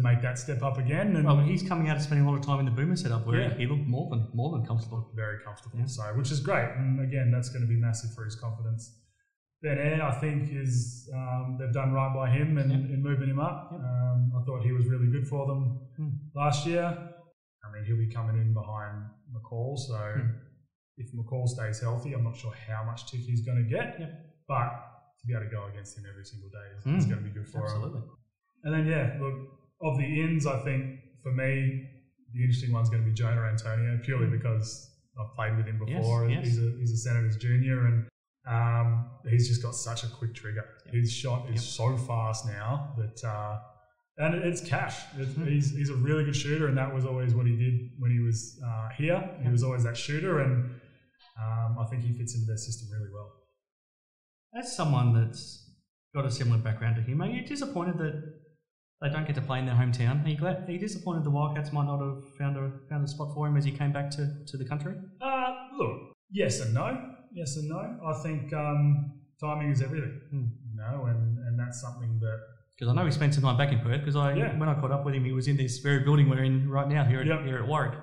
make that step up again. And he's coming out and spending a lot of time in the Boomer setup where he looked more than comfortable. Very comfortable. So, which is great. And again, that's going to be massive for his confidence. Ben Air, I think, is they've done right by him in moving him up. I thought he was really good for them last year. He'll be coming in behind McCall. So if McCall stays healthy, I'm not sure how much tick he's going to get. But to be able to go against him every single day is going to be good for him. And then, look, of the ins, I think, for me, the interesting one's going to be Jonah Antonio, purely because I've played with him before. He's a Senators junior, and he's just got such a quick trigger. His shot is so fast now that, and it's cash. He's a really good shooter, and that was always what he did when he was here. He was always that shooter, and I think he fits into their system really well. As someone that's got a similar background to him, are you disappointed that they don't get to play in their hometown? Are you disappointed the Wildcats might not have found a spot for him as he came back to the country? Look, yes and no. Yes and no. I think timing is everything, and that's something that... Because I know he spent some time back in Perth, because when I caught up with him, he was in this very building we're in right now here at Warwick.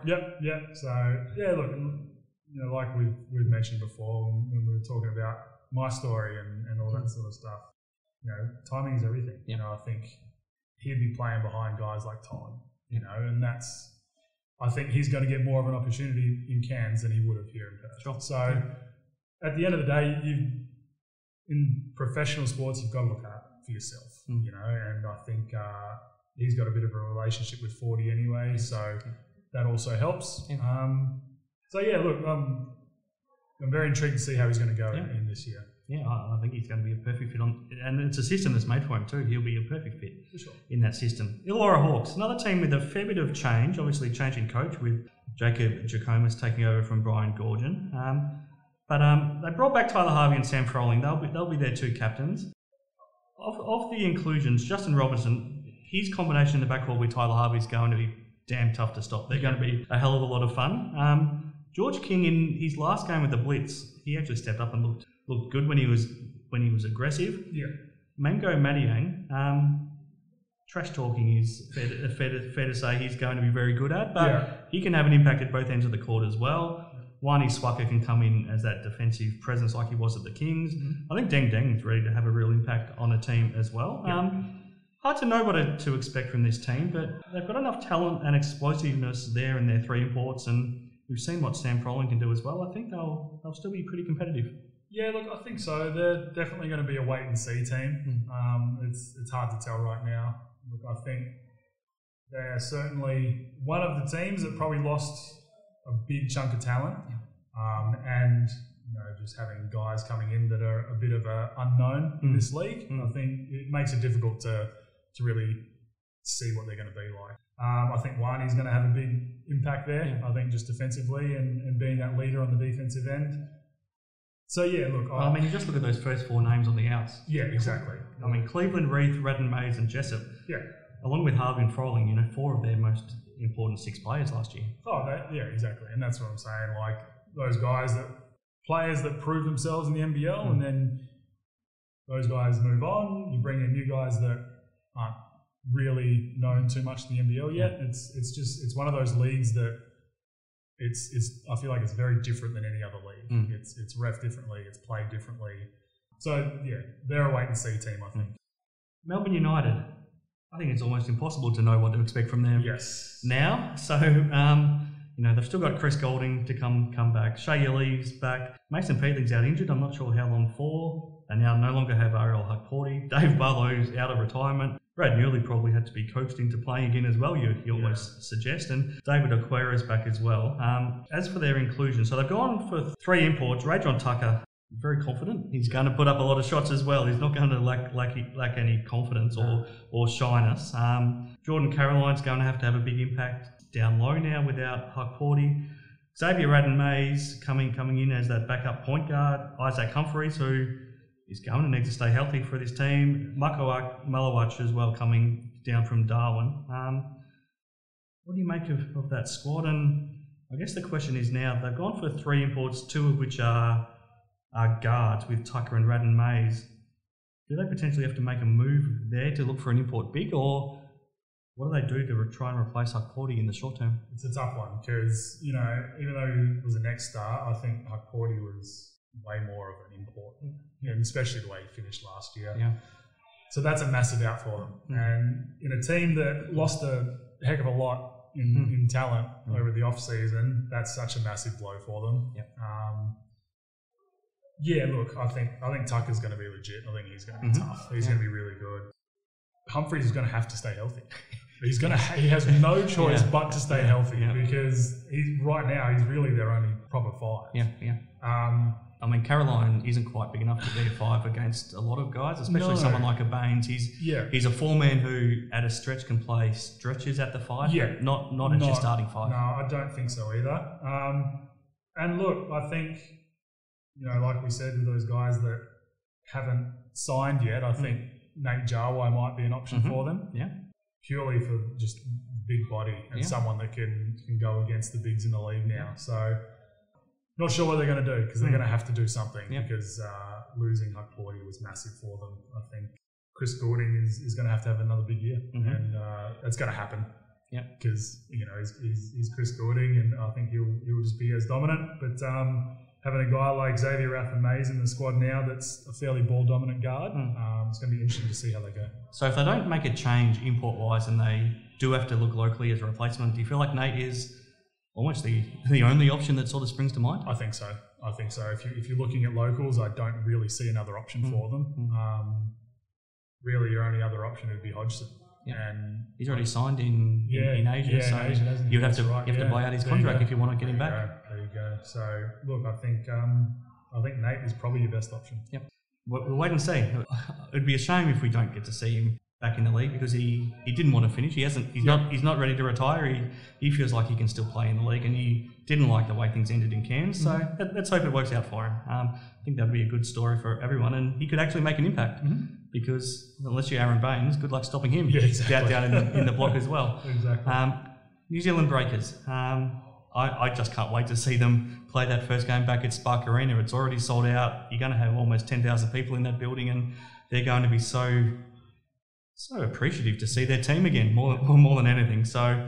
So, look, like we've mentioned before when we were talking about my story and all that sort of stuff, timing is everything. I think he'd be playing behind guys like Todd, and that's... I think he's going to get more of an opportunity in Cairns than he would have here in Perth. Sure. So at the end of the day, in professional sports, you've got to look out for yourself, you know, and I think he's got a bit of a relationship with 40 anyway, so that also helps. Yeah. So yeah, look, I'm very intrigued to see how he's going to go in this year. Yeah, I think he's going to be a perfect fit on, and it's a system that's made for him too. He'll be a perfect fit For sure. in that system. Illawarra Hawks, another team with a fair bit of change, obviously changing coach with Jacob Jacomas taking over from Brian Gorgon. But they brought back Tyler Harvey and Sam Froling. They'll be their two captains. Of the inclusions, Justin Robinson, his combination in the backcourt with Tyler Harvey is going to be damn tough to stop. They're going to be a hell of a lot of fun. George King, in his last game with the Blitz, he actually stepped up and looked good when he was aggressive. Yeah. Mango Madiang, trash talking is fair to say he's going to be very good at, but he can have an impact at both ends of the court as well. Wani Swacker can come in as that defensive presence like he was at the Kings. I think Deng Deng is ready to have a real impact on a team as well. Hard to know what to expect from this team, but they've got enough talent and explosiveness there in their three imports, and we've seen what Sam Froling can do as well. I think they'll still be pretty competitive. Yeah, look, I think so. They're definitely going to be a wait and see team. It's hard to tell right now. Look, I think they're certainly one of the teams that probably lost a big chunk of talent, and you know, just having guys coming in that are a bit of an unknown in this league. I think it makes it difficult to really see what they're going to be like. I think Wani's going to have a big impact there. I think just defensively and being that leader on the defensive end. So yeah, look. I mean, you just look at those first four names on the outs. Yeah, exactly. I mean, Cleveland, Reith, Radden Mays, and Jessup. Yeah. Along with Harvey and Froling, you know, four of their most important six players last year. Yeah, exactly. And that's what I'm saying. Like those players that prove themselves in the NBL, and then those guys move on. You bring in new guys that aren't really known too much in the NBL yet. It's one of those leagues that I feel like it's very different than any other league. It's ref differently, it's played differently. So yeah, they're a wait and see team, I think. Melbourne United. I think it's almost impossible to know what to expect from them now. So, you know, they've still got Chris Golding to come back. Shea Yilly's back. Mason Peatling's out injured. I'm not sure how long for. They now no longer have Ariel Hukporti. Dave Barlow's out of retirement. Brad Newley probably had to be coaxed into playing again as well, you almost suggest. And David Okwera's back as well. As for their inclusion, so they've gone for 3 imports. Rajon Tucker, very confident. He's going to put up a lot of shots as well. He's not going to lack any confidence or shyness. Jordan Caroline's going to have a big impact down low now without Hukporti. Xavier Radden Mays coming in as that backup point guard. Isaac Humphreys, who is going to need to stay healthy for this team. Mako Malawach as well coming down from Darwin. What do you make of that squad? And I guess the question is now, they've gone for 3 imports, 2 of which are guards with Tucker and Radden Mays. Do they potentially have to make a move there to look for an import big, or what do they do to try and replace Hukporti in the short term? It's a tough one because, you know, even though he was a next star, I think Hukporti was way more of an import, especially the way he finished last year. Yeah. So that's a massive out for them. And in a team that lost a heck of a lot in talent over the off-season, that's such a massive blow for them. Yep. Yeah, look, I think Tucker's going to be legit. I think he's going to be tough. He's going to be really good. Humphreys is going to have to stay healthy. He has no choice but to stay healthy because right now he's really their only proper 5. I mean, Caroline isn't quite big enough to be a 5 against a lot of guys, especially someone like a Baines. He's a 4-man who, at a stretch, can play stretches at the 5, not as your starting 5. No, I don't think so either. And look, I think, you know, like we said, with those guys that haven't signed yet, I think Nate Jarwai might be an option for them. Yeah. Purely for just big body and someone that can go against the bigs in the league now. So, not sure what they're going to do because they're going to have to do something because losing Hukporti was massive for them. I think Chris Golding is going to have another big year, and that's going to happen. Yeah, because you know he's Chris Golding, and I think he'll just be as dominant. But having a guy like Xavier Radden Mays in the squad now that's a fairly ball dominant guard, it's going to be interesting to see how they go. So if they don't make a change import wise and they do have to look locally as a replacement, do you feel like Nate is almost the only option that sort of springs to mind? I think so. If you're looking at locals, I don't really see another option for them. Really, your only other option would be Hodgson. Yeah. And he's already signed in Asia, so in Asia, hasn't he? you'd have to Right. you have to buy out his contract if you want to get him back. There you go. So look, I think Nate is probably your best option. Yep. We'll wait and see. It'd be a shame if we don't get to see him back in the league because he didn't want to finish. He's not ready to retire. He feels like he can still play in the league, and he didn't like the way things ended in Cairns. So let's hope it works out for him. I think that'd be a good story for everyone, and he could actually make an impact because unless you're Aaron Baines, good luck stopping him. Yeah, exactly. down in the block as well. Exactly. New Zealand Breakers. I just can't wait to see them play that first game back at Spark Arena. It's already sold out. You're going to have almost 10,000 people in that building, and they're going to be so appreciative to see their team again, more than anything. So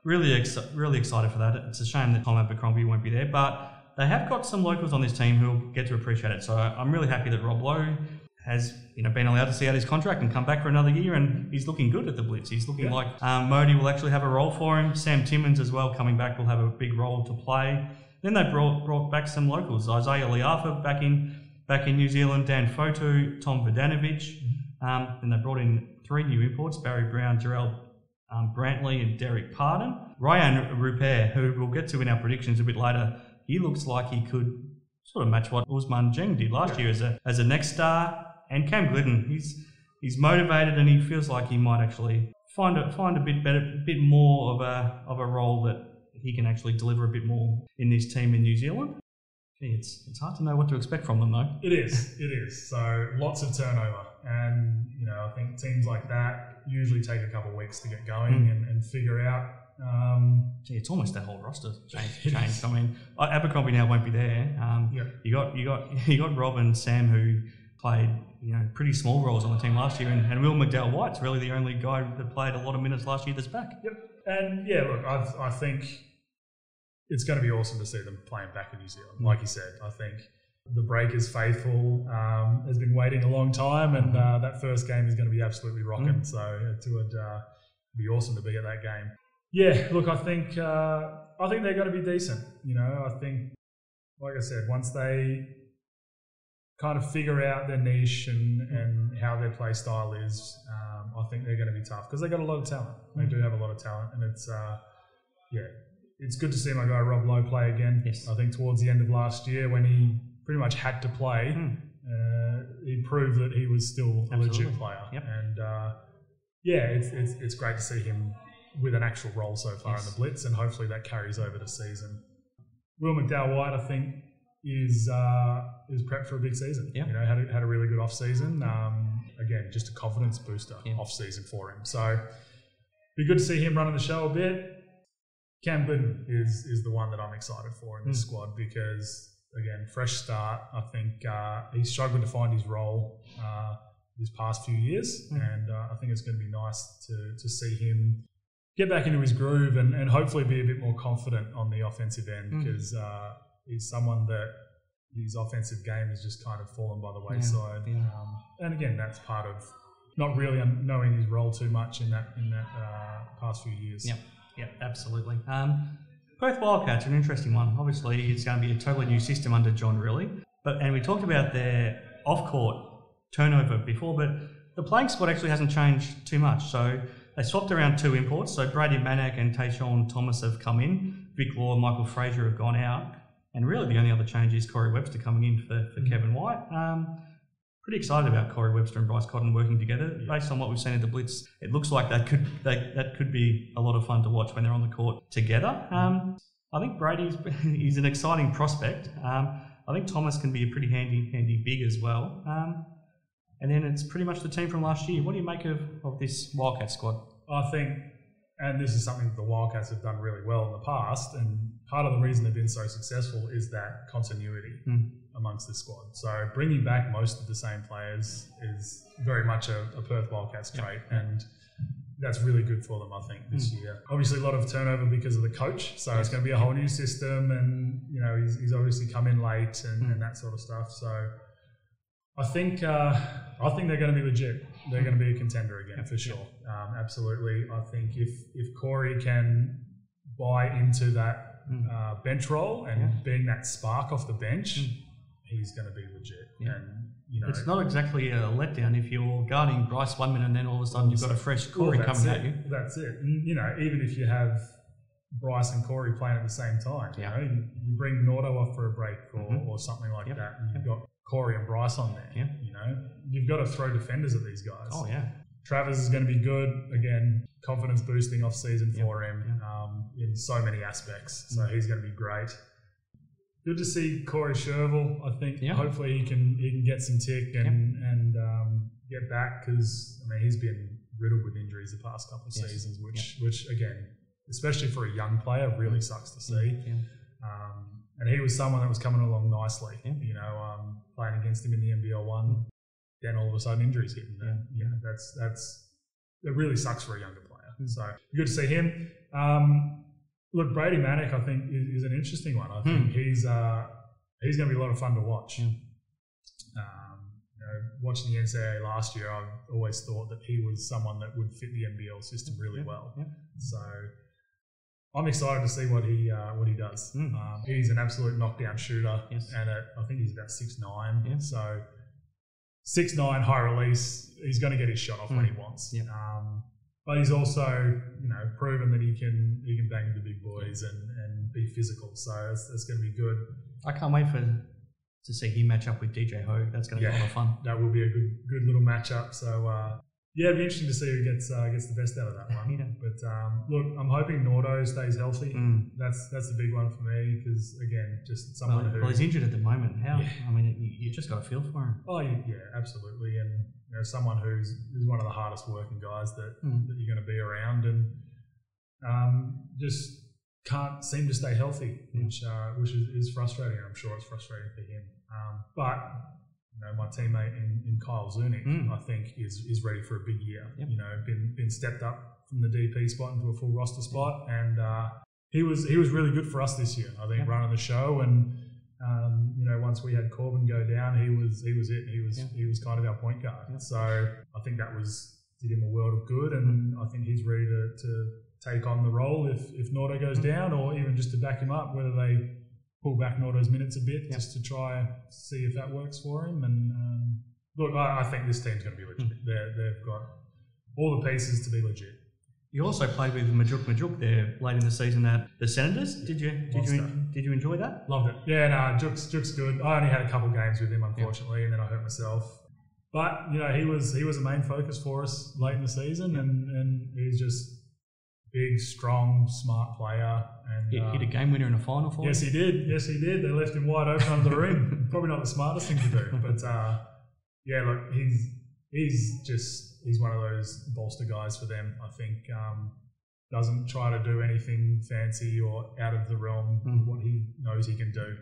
really excited for that. It's a shame that Tom Abercrombie won't be there, but they have got some locals on this team who will get to appreciate it. So I'm really happy that Rob Lowe has been allowed to see out his contract and come back for another year, and he's looking good at the Blitz. He's looking like Modi will actually have a role for him. Sam Timmins as well coming back will have a big role to play. Then they brought back some locals. Isaiah Liafa back in New Zealand, Dan Fotu, Tom Vodanovic. Then they brought in 3 new imports, Barry Brown, Jarrell Brantley and Derek Pardon. Ryan Rupert, who we'll get to in our predictions a bit later, he looks like he could sort of match what Usman Jeng did last year as a next star. And Cam Glidden, he's motivated and he feels like he might actually find a bit more of a role that he can actually deliver a bit more in this team in New Zealand. It's hard to know what to expect from them though. It is. So lots of turnover, and I think teams like that usually take a couple of weeks to get going and figure out. It's almost that whole roster changed. I mean, Abercrombie now won't be there. You got Rob and Sam who played pretty small roles on the team last year, and Will McDowell-White's really the only guy that played a lot of minutes last year that's back. Yep. And look, I think it's going to be awesome to see them playing back in New Zealand. Like you said, I think the Breakers faithful has been waiting a long time, and that first game is going to be absolutely rocking. So it would be awesome to be at that game. Yeah, look, I think they're going to be decent. I think, like I said, once they kind of figure out their niche and how their play style is, I think they're going to be tough because they got a lot of talent. They do have a lot of talent, and it's good to see my guy Rob Lowe play again. Yes. I think towards the end of last year when he pretty much had to play, he proved that he was still a legit player. Yep. And it's great to see him with an actual role so far in the Blitz, and hopefully that carries over the season. Will McDowell-White, I think, is prepped for a big season. Yep. Had a really good off season. Again, just a confidence booster off season for him. So be good to see him running the show a bit. Cam Glidden is the one that I'm excited for in this squad because, again, fresh start. I think he's struggled to find his role this past few years, and I think it's going to be nice to see him get back into his groove and hopefully be a bit more confident on the offensive end because he's someone that his offensive game has just kind of fallen by the wayside. And again, that's part of not really knowing his role too much in that past few years. Yep, absolutely. Perth Wildcats are an interesting one. Obviously, it's going to be a totally new system under John Riley. And we talked about their off-court turnover before, but the playing squad actually hasn't changed too much. So they swapped around 2 imports. So Brady Manic and Tayshawn Thomas have come in. Vic Law and Michael Fraser have gone out. And really the only other change is Corey Webster coming in for Kevin White. Pretty excited about Corey Webster and Bryce Cotton working together. Based on what we've seen in the Blitz, it looks like that could be a lot of fun to watch when they're on the court together. I think he's an exciting prospect. I think Thomas can be a pretty handy big as well. And then it's pretty much the team from last year. What do you make of this Wildcat squad? I think, and this is something that the Wildcats have done really well in the past, and part of the reason they've been so successful is that continuity amongst the squad. So bringing back most of the same players is very much a Perth Wildcats trait, and that's really good for them, I think, this year. Obviously, a lot of turnover because of the coach, so it's going to be a whole new system, and he's obviously come in late and that sort of stuff. So I think they're going to be legit. They're going to be a contender again for sure. Absolutely. I think if Corey can buy into that bench role and being that spark off the bench, he's going to be legit. And it's not exactly a letdown if you're guarding Bryce 1 minute and then all of a sudden you've got a fresh Corey coming at you. That's it. And, even if you have Bryce and Corey playing at the same time, you bring Nordo off for a break or something like that, and you've got Corey and Bryce on there. You've got to throw defenders at these guys. Oh yeah. Travers is going to be good again. Confidence boosting off season for him in so many aspects. So he's going to be great. Good to see Corey Sherville. I think hopefully he can get some tick and get back, because he's been riddled with injuries the past couple of seasons, which again, especially for a young player, really sucks to see. And he was someone that was coming along nicely. Playing against him in the NBL 1, then all of a sudden injuries hit him. That really sucks for a younger player. So good to see him. Look, Brady Manic, I think, is an interesting one. I think he's going to be a lot of fun to watch. Watching the NCAA last year, I've always thought that he was someone that would fit the NBL system really well. So I'm excited to see what he does. He's an absolute knockdown shooter, and I think he's about 6'9". So 6'9", high release. He's going to get his shot off when he wants. But he's also, proven that he can bang the big boys and be physical. So that's going to be good. I can't wait to see him match up with DJ Hogue. That's going to be a lot of fun. That will be a good little matchup. So it'd be interesting to see who gets the best out of that one. But look, I'm hoping Nordo stays healthy. That's the big one for me, because again, just someone who. Well, he's injured at the moment. How? You just got to feel for him. Oh yeah, absolutely. And someone who's one of the hardest working guys that you're going to be around, and just can't seem to stay healthy, which is frustrating. I'm sure it's frustrating for him. But my teammate in Kyle Zunic, I think, is ready for a big year. Been stepped up from the DP spot into a full roster spot, and he was really good for us this year. I think running the show, and once we had Corbin go down, he was it. He was kind of our point guard. So I think that did him a world of good, and I think he's ready to take on the role if Nordo goes down, or even just to back him up, whether they pull back Nordo's minutes a bit just to try see if that works for him. And look, I think this team's going to be legit. They've got all the pieces to be legit. You also played with Majuk there late in the season at the Senators. Did you enjoy that? Loved it. Yeah, no, Juk's good. I only had a couple games with him, unfortunately, and then I hurt myself. But he was a main focus for us late in the season, and he's just big, strong, smart player. And hit a game winner in a final for us. Yes, he did. They left him wide open under the rim. Probably not the smartest thing to do, but look, he's one of those bolster guys for them. I think doesn't try to do anything fancy or out of the realm of what he knows he can do.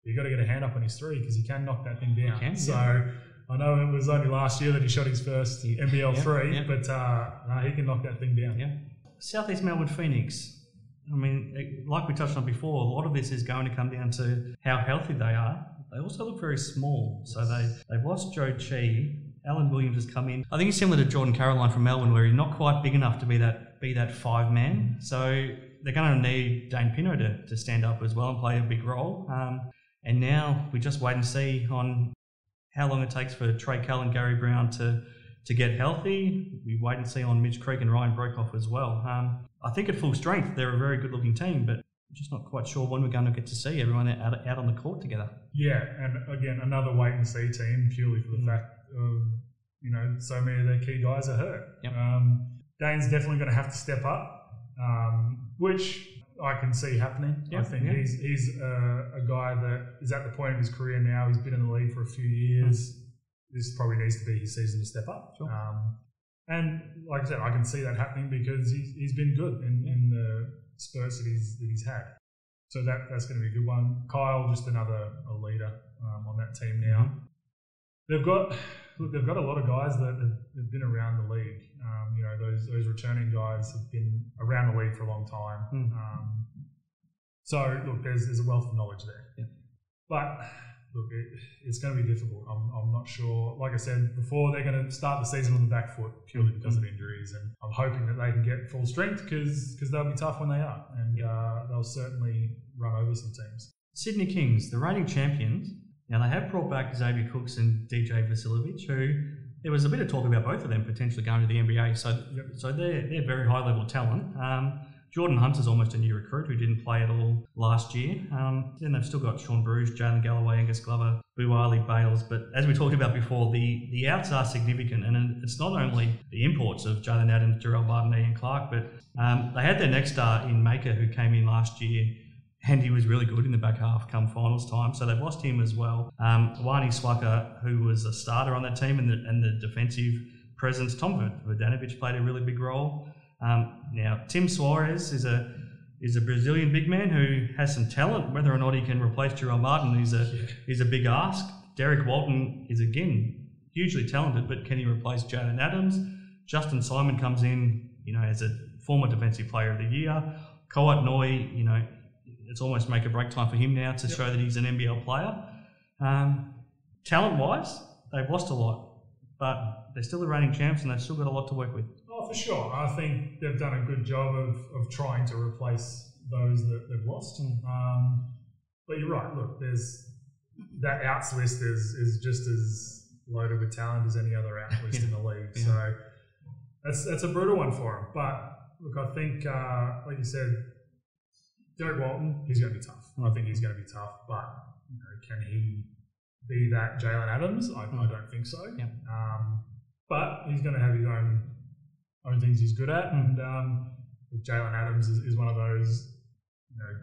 You got to get a hand up on his three, because he can knock that thing down. I know it was only last year that he shot his first NBL 3, but he can knock that thing down. Southeast Melbourne Phoenix. Like we touched on before, a lot of this is going to come down to how healthy they are. They also look very small. So they've lost Joe Chi. Alan Williams has come in. I think he's similar to Jordan Caroline from Melbourne, where he's not quite big enough to be that 5-man. So they're going to need Dane Pino to stand up as well and play a big role. And now we just wait and see on how long it takes for Trey Cull and Gary Brown to get healthy. We wait and see on Mitch Creek and Ryan Broekhoff as well. I think at full strength, they're a very good-looking team, but I'm just not quite sure when we're going to get to see everyone out on the court together. Yeah, and again, another wait-and-see team, purely for the fact of, so many of their key guys are hurt. Dane's definitely going to have to step up, which I can see happening. I think he's a guy that is at the point of his career now. He's been in the league for a few years. This probably needs to be his season to step up. Sure. And like I said, I can see that happening because he's been good in the spurts that he's had. So that's going to be a good one. Kyle, just another leader on that team now. They've got a lot of guys that have been around the league. Those returning guys have been around the league for a long time. So look, there's a wealth of knowledge there. But look, it's going to be difficult. I'm not sure. Like I said before, they're going to start the season on the back foot purely because of injuries, and I'm hoping that they can get full strength because they'll be tough when they are, and they'll certainly run over some teams. Sydney Kings, the reigning champions. Now they have brought back Xavier Cooks and DJ Vasiljevic, who there was a bit of talk about both of them potentially going to the NBA. So they're very high level talent. Jordan Hunter's almost a new recruit who didn't play at all last year. Then they've still got Sean Bruce, Jalen Galloway, Angus Glover, Buwali, Bales. But as we talked about before, the outs are significant, and it's not only the imports of Jalen Adams, Jarrell Martinet and Clark, but they had their next star in Maker, who came in last year, and he was really good in the back half come finals time. So they've lost him as well. Wani Swaka, who was a starter on that team, and the defensive presence. Tom Verdanovic played a really big role. Now, Tim Suarez is a Brazilian big man who has some talent. Whether or not he can replace Jarrell Martin is a big ask. Derek Walton is, again, hugely talented, but can he replace Jalen Adams? Justin Simon comes in, as a former Defensive Player of the Year. Koat Noi, it's almost make or break time for him now to show that he's an NBL player. Talent-wise, they've lost a lot, but they're still the reigning champs and they've still got a lot to work with. Oh, for sure. I think they've done a good job of trying to replace those that they've lost. But you're right. Look, there's that outs list is just as loaded with talent as any other outs list in the league. So that's a brutal one for them. But look, I think, like you said, Derek Walton, he's going to be tough. I think he's going to be tough. But can he be that Jalen Adams? I don't think so. Yep. But he's going to have his own things he's good at, and Jalen Adams is one of those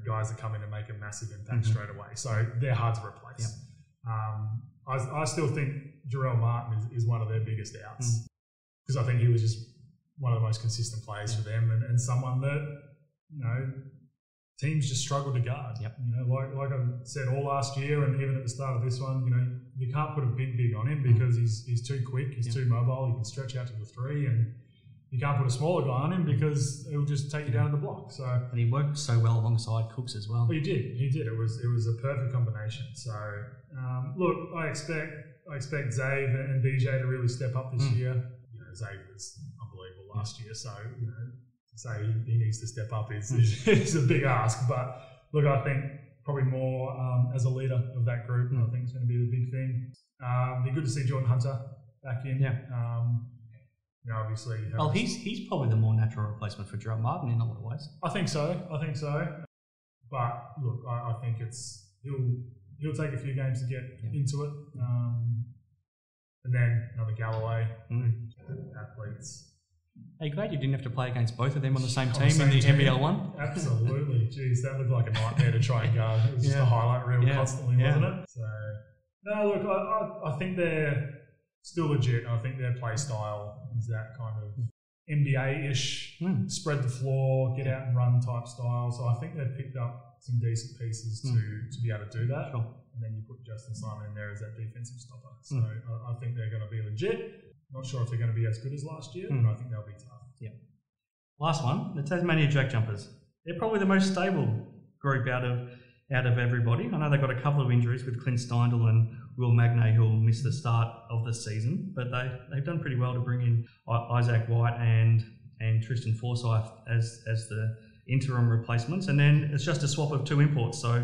guys that come in and make a massive impact straight away. So they're hard to replace. Yep. I still think Jarrell Martin is one of their biggest outs because I think he was just one of the most consistent players for them, and someone that teams just struggle to guard. Yep. Like I said all last year, and even at the start of this one, you can't put a big on him because he's too quick, he's too mobile, he can stretch out to the three, and you can't put a smaller guy on him because it'll just take you down to the block. So, and he worked so well alongside Cooks as well. He did. It was a perfect combination. So, look, I expect Zave and DJ to really step up this year. Zave was unbelievable last year, so say he needs to step up is a big ask. But look, I think probably more as a leader of that group, I think it's going to be the big thing. Be good to see Jordan Hunter back in. Yeah. Obviously. Well, he's probably the more natural replacement for Jarrell Martin in a lot of ways. I think so. But look, I think he'll take a few games to get into it. And then another Galloway, athletes. Hey, glad you didn't have to play against both of them on the same team in the NBL one. Absolutely. Jeez, that looked like a nightmare to try and guard. It was just a highlight reel constantly, wasn't it? So, no, look, I think they're still legit. I think their play style is that kind of NBA-ish, spread the floor, get out and run type style. So I think they've picked up some decent pieces to be able to do that. Sure. And then you put Justin Simon in there as that defensive stopper. So I think they're going to be legit. Not sure if they're going to be as good as last year, but I think they'll be tough. Yeah. Last one, the Tasmanian Jack Jumpers. They're probably the most stable group out of everybody. I know they've got a couple of injuries with Clint Steindl and Will Magnay, who will miss the start of the season, but they've done pretty well to bring in Isaac White and Tristan Forsyth as the interim replacements, and then it's just a swap of two imports. So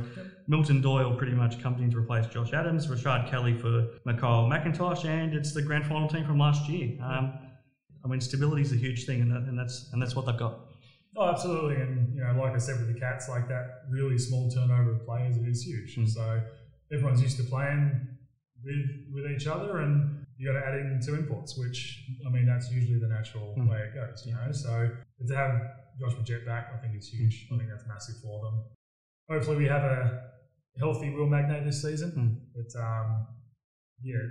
Milton Doyle pretty much comes in to replace Josh Adams, Rashad Kelly for Mikhail McIntosh, and it's the grand final team from last year. Stability is a huge thing, and that's what they've got. Oh, absolutely, and like I said with the Cats, like that really small turnover of players, it is huge. So everyone's used to playing with each other, and you got to add in two imports, which that's usually the natural way it goes. So to have Josh Majette back, I think is huge. I think that's massive for them. Hopefully we have a healthy Will Magnay this season. But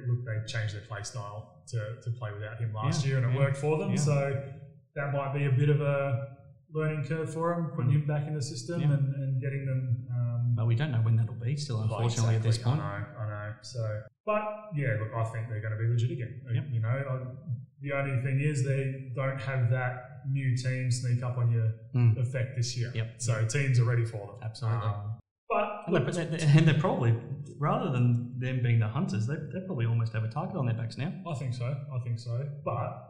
look, they changed their play style to play without him last year, and it worked for them. So that might be a bit of a learning curve for them, putting him back in the system and getting them. But we don't know when that'll be still, unfortunately, at this point. I know. So, but look, I think they're going to be legit again. The only thing is they don't have that new team sneak up on you effect this year. So teams are ready for them. Absolutely. And they're probably, rather than them being the hunters, they probably almost have a target on their backs now. I think so. But,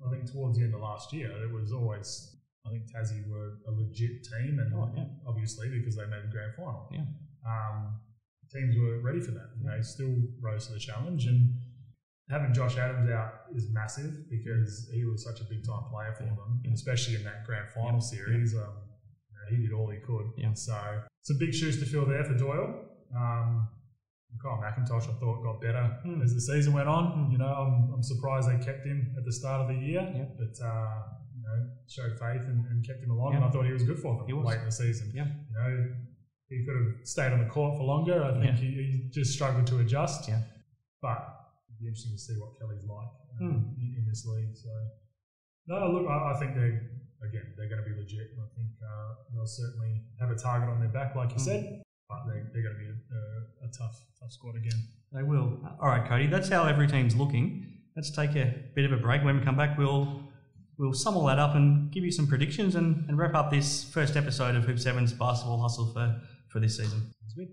I think towards the end of last year, it was always, I think Tassie were a legit team, and obviously because they made the grand final. Yeah. Teams were ready for that. They still rose to the challenge, and having Josh Adams out is massive because he was such a big time player for them, and especially in that grand final series. He did all he could. Yeah. So some big shoes to fill there for Doyle. Kyle McIntosh, I thought, got better as the season went on. I'm surprised they kept him at the start of the year, but showed faith and kept him along, and I thought he was good for them late in the season. Yeah. He could have stayed on the court for longer. I think he just struggled to adjust. Yeah. But it'd be interesting to see what Kelly's like in this league. So, no, look, I think they're going to be legit. I think they'll certainly have a target on their back, like you said. But they're going to be a tough squad again. They will. All right, Cody, that's how every team's looking. Let's take a bit of a break. When we come back, we'll sum all that up and give you some predictions and wrap up this first episode of Hoop 7's Basketball Hustle for this season. That's good.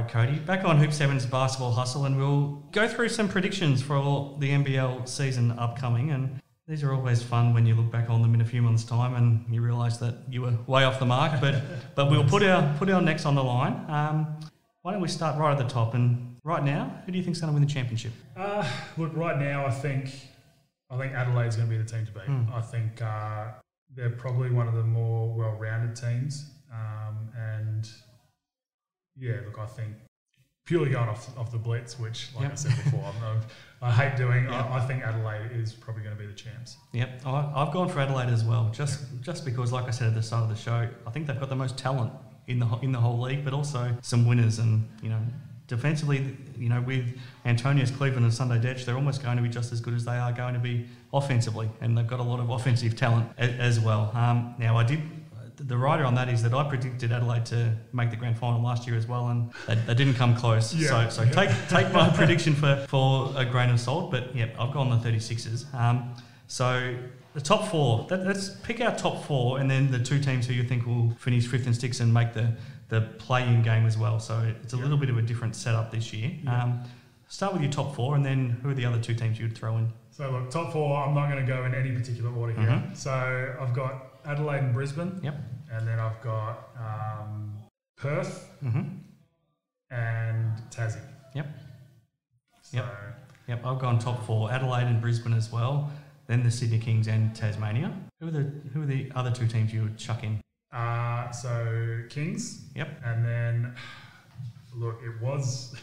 Cody, back on Hoop 7's Basketball Hustle, and we'll go through some predictions for the NBL season upcoming. And these are always fun when you look back on them in a few months' time and you realise that you were way off the mark. But we'll put our necks on the line. Why don't we start right at the top? And right now, who do you think's going to win the championship? Look, right now, I think Adelaide's going to be the team to beat. I think they're probably one of the more well-rounded teams, and. Yeah, look, I think purely going off the Blitz, which, like I said before, I hate doing. I think Adelaide is probably going to be the champs. Yep, I've gone for Adelaide as well, just because, like I said at the start of the show, I think they've got the most talent in the whole league, but also some winners. And defensively, with Antonius Cleveland and Sunday Detch, they're almost going to be just as good as they are going to be offensively, and they've got a lot of offensive talent as well. Now, the writer on that is that I predicted Adelaide to make the grand final last year as well, and they didn't come close. So take my prediction for a grain of salt. But I've gone the 36ers. So the top four. Let's pick our top four, and then the two teams who you think will finish 5th and 6th and make the play-in game as well. So it's a little bit of a different setup this year. Start with your top four, and then who are the other two teams you would throw in? So look, top four. I'm not going to go in any particular order here. So I've got Adelaide and Brisbane. Yep. And then I've got Perth and Tassie. Yep. Yep. I've gone top four, Adelaide and Brisbane as well. Then the Sydney Kings and Tasmania. Who are the other two teams you would chuck in? So Kings. Yep. And then look, it was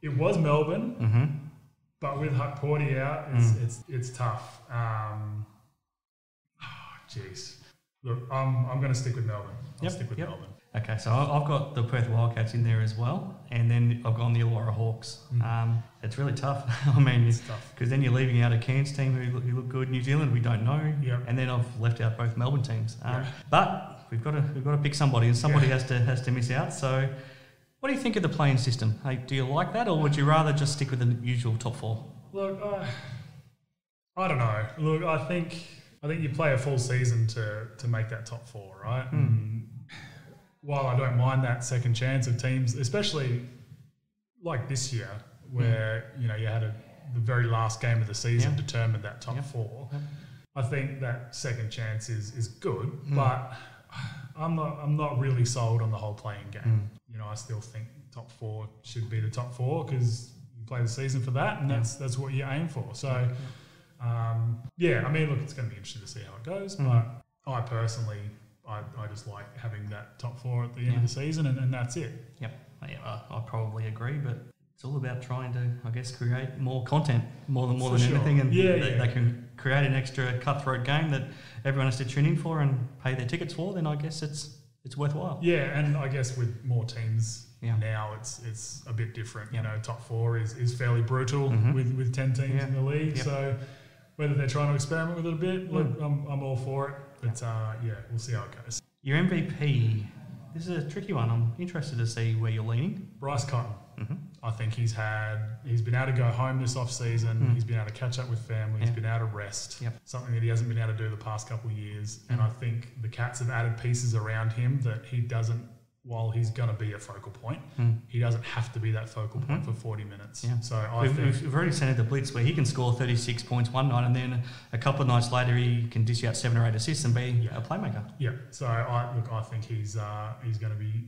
Melbourne. But with Hukporti out, it's tough. Jeez. Look, I'm going to stick with Melbourne. I'll stick with Melbourne. Okay, so I've got the Perth Wildcats in there as well, and then I've gone the Illawarra Hawks. It's really tough. I mean, it's tough because then you're leaving out a Cairns team who look good. New Zealand, we don't know, and then I've left out both Melbourne teams. But we've got to pick somebody, and somebody has to miss out. So, what do you think of the play-in system? Hey, do you like that, or would you rather just stick with the usual top four? Look, I don't know. Look, I think you play a full season to make that top four, right? While I don't mind that second chance of teams, especially like this year, where you had the very last game of the season determined that top four. I think that second chance is good, but I'm not really sold on the whole playing game. I still think top four should be the top four because you play the season for that, and that's what you aim for. So. I mean, look, it's going to be interesting to see how it goes, but I personally, I just like having that top four at the end of the season, and that's it. Yep. I probably agree, but it's all about trying to, I guess, create more content more than anything, and they can create an extra cutthroat game that everyone has to tune in for and pay their tickets for. Then I guess it's worthwhile. Yeah, and I guess with more teams Now it's a bit different. You know, top 4 is fairly brutal with 10 teams in the league. So whether they're trying to experiment with it a bit, look, I'm all for it. But we'll see how it goes. Your MVP, this is a tricky one. I'm interested to see where you're leaning. Bryce Cotton. I think he's been able to go home this off-season. He's been able to catch up with family. He's been able to rest. Something that he hasn't been able to do the past couple of years. And I think the Cats have added pieces around him that he doesn't, while he's going to be a focal point, he doesn't have to be that focal point for 40 minutes. So we've already seen at the Blitz where he can score 36 points one night, and then a couple of nights later he can dish out 7 or 8 assists and be a playmaker. So I think he's going to be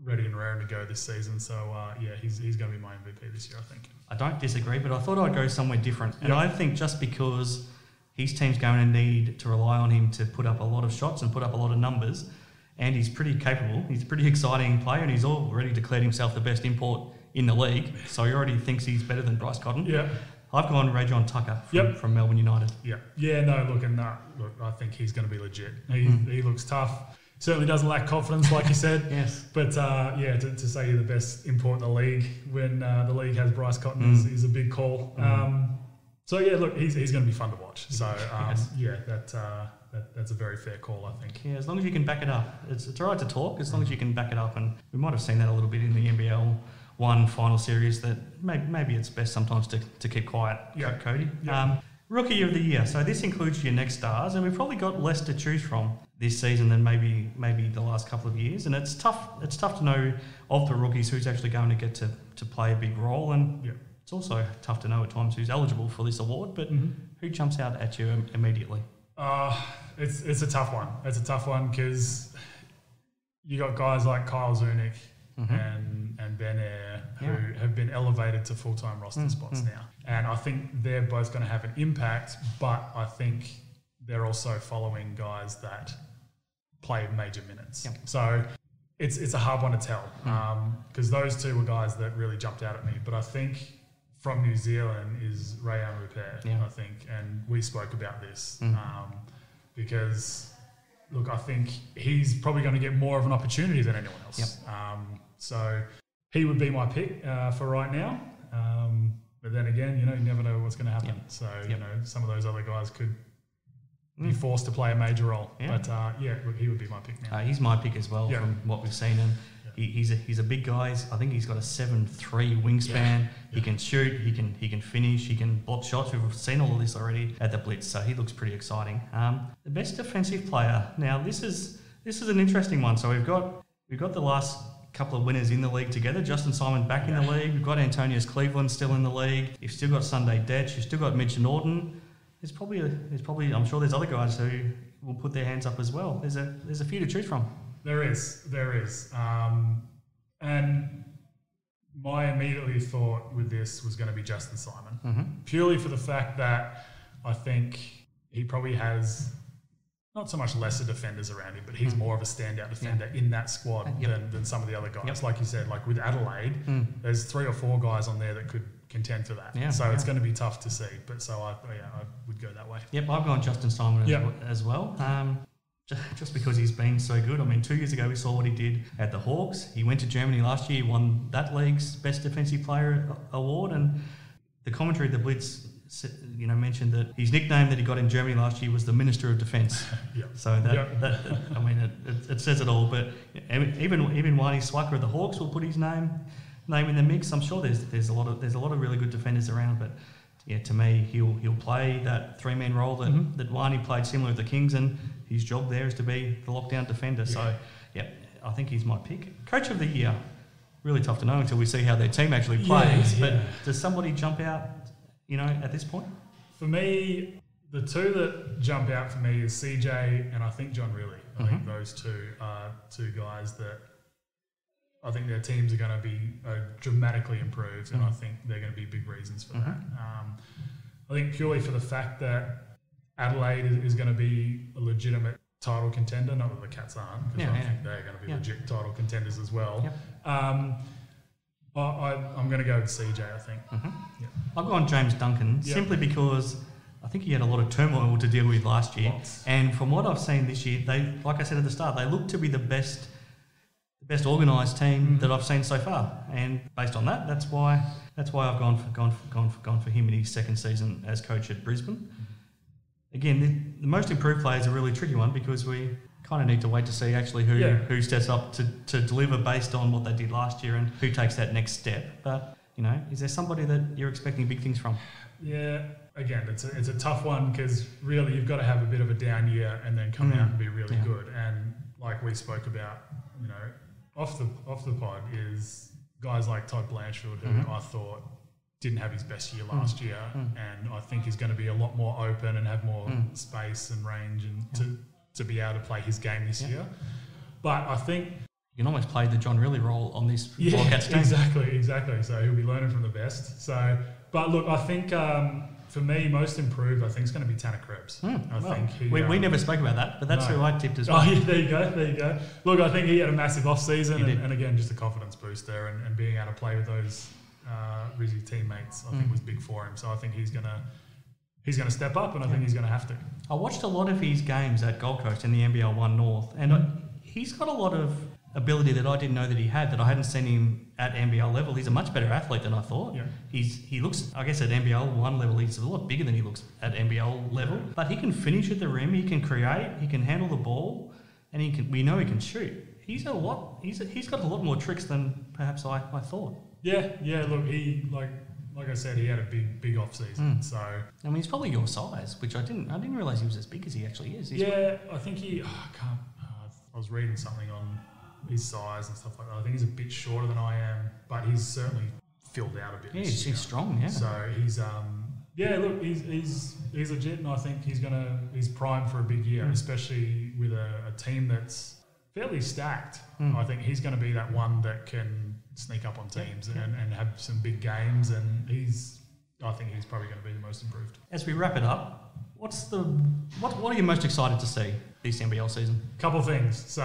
ready and raring to go this season. So he's going to be my MVP this year, I think. I don't disagree, but I thought I'd go somewhere different. And I think just because his team's going to need to rely on him to put up a lot of shots and put up a lot of numbers, and he's pretty capable, he's a pretty exciting player, and he's already declared himself the best import in the league, so he already thinks he's better than Bryce Cotton. I've gone Rajon Tucker from Melbourne United. Look, I think he's going to be legit. He looks tough. Certainly doesn't lack confidence, like you said. But to say you're the best import in the league when the league has Bryce Cotton is a big call. He's going to be fun to watch. So that's a very fair call, I think. Yeah, as long as you can back it up. It's all right to talk, as long as you can back it up. And we might have seen that a little bit in the NBL 1 final series, that maybe it's best sometimes to keep quiet, Cody. Rookie of the year. So this includes your next stars, and we've probably got less to choose from this season than maybe the last couple of years. And it's tough to know of the rookies who's actually going to get to play a big role. And it's also tough to know at times who's eligible for this award. But who jumps out at you immediately? It's a tough one. It's a tough one because you got guys like Kyle Zunic and Ben Eyre who have been elevated to full-time roster spots now. And I think they're both going to have an impact, but I think they're also following guys that play major minutes. So it's a hard one to tell because those two were guys that really jumped out at me. But I think from New Zealand is Rayan Rupert, I think, and we spoke about this because, look, I think he's probably going to get more of an opportunity than anyone else. So he would be my pick for right now. But then again, you never know what's going to happen. So, some of those other guys could be forced to play a major role. But, look, he would be my pick now. He's my pick as well from what we've seen. And he's a big guy. I think he's got a 7'3" wingspan. He can shoot, he can finish, he can block shots. We've seen all of this already at the Blitz, so he looks pretty exciting. The best defensive player. Now, this is an interesting one. So we've got the last couple of winners in the league together. Justin Simon back in the league. We've got Antonius Cleveland still in the league. You've still got Sunday Detch. You've still got Mitch Norton. There's probably I'm sure there's other guys who will put their hands up as well. There's a few to choose from. There is. And my immediately thought with this was going to be Justin Simon, purely for the fact that I think he probably has not so much lesser defenders around him, but he's more of a standout defender in that squad than some of the other guys. Like you said, like with Adelaide, there's 3 or 4 guys on there that could contend for that. It's going to be tough to see. But so I would go that way. I've gone Justin Simon as well. Just because he's been so good. I mean, 2 years ago we saw what he did at the Hawks. He went to Germany last year, won that league's Best Defensive Player award, and the commentary of the Blitz mentioned that his nickname that he got in Germany last year was the Minister of Defence. So that I mean, it says it all. But even Wani Swacker of the Hawks will put his name in the mix. I'm sure there's a lot of really good defenders around, but to me, he'll play that 3-man role that Wani played similar to the Kings, and his job there is to be the lockdown defender. So I think he's my pick. Coach of the year, really tough to know until we see how their team actually plays. But does somebody jump out, at this point? For me, the two that jump out for me is CJ and I think John Riley. I think those two are two guys that I think their teams are going to be dramatically improved, and I think they're going to be big reasons for that. I think purely for the fact that Adelaide is going to be a legitimate title contender, not that the Cats aren't, because I think they're going to be legit title contenders as well. I'm going to go with CJ, I think. I've gone James Duncan simply because I think he had a lot of turmoil to deal with last year. And from what I've seen this year, they, like I said at the start, they look to be the best best organised team that I've seen so far. And based on that, that's why I've gone for him in his second season as coach at Brisbane. Again, the most improved player is a really tricky one because we kind of need to wait to see actually who steps up to deliver based on what they did last year and who takes that next step. But, is there somebody that you're expecting big things from? Yeah, again, it's a tough one because really you've got to have a bit of a down year and then come out and be really good. And like we spoke about, off the pod is guys like Todd Blanchfield, who I thought didn't have his best year last year, and I think he's going to be a lot more open and have more space and range and to be able to play his game this year. But I think you can almost play the John Riley role on this Wildcats team. Exactly. So he'll be learning from the best. So, but look, I think for me, most improved, I think is going to be Tanner Krebs. We never spoke about that, but that's who I tipped as well. Oh, yeah, there you go. Look, I think he had a massive off-season and again, just a confidence booster and being able to play with those Rizzy teammates, I think was big for him. So I think he's going to step up and I think he's going to have to. I watched a lot of his games at Gold Coast in the NBL 1 North, and he's got a lot of ability that I didn't know that he had, that I hadn't seen him at NBL level. He's a much better athlete than I thought. Yeah. He looks, I guess at NBL 1 level, he's a lot bigger than he looks at NBL level, but he can finish at the rim, he can create, he can handle the ball, and we know he can shoot. He's got a lot more tricks than perhaps I thought. Yeah, look, he, like I said, he had a big off season. So I mean, he's probably your size, which I didn't realise he was as big as he actually is. I think he. I was reading something on his size and stuff like that. I think he's a bit shorter than I am, but he's certainly filled out a bit. Yeah, he's strong. Yeah. So he's look, he's legit, and I think he's primed for a big year, especially with a team that's fairly stacked. I think he's going to be that one that can sneak up on teams and have some big games, and I think he's probably going to be the most improved. As we wrap it up, what are you most excited to see this NBL season? Couple of things. So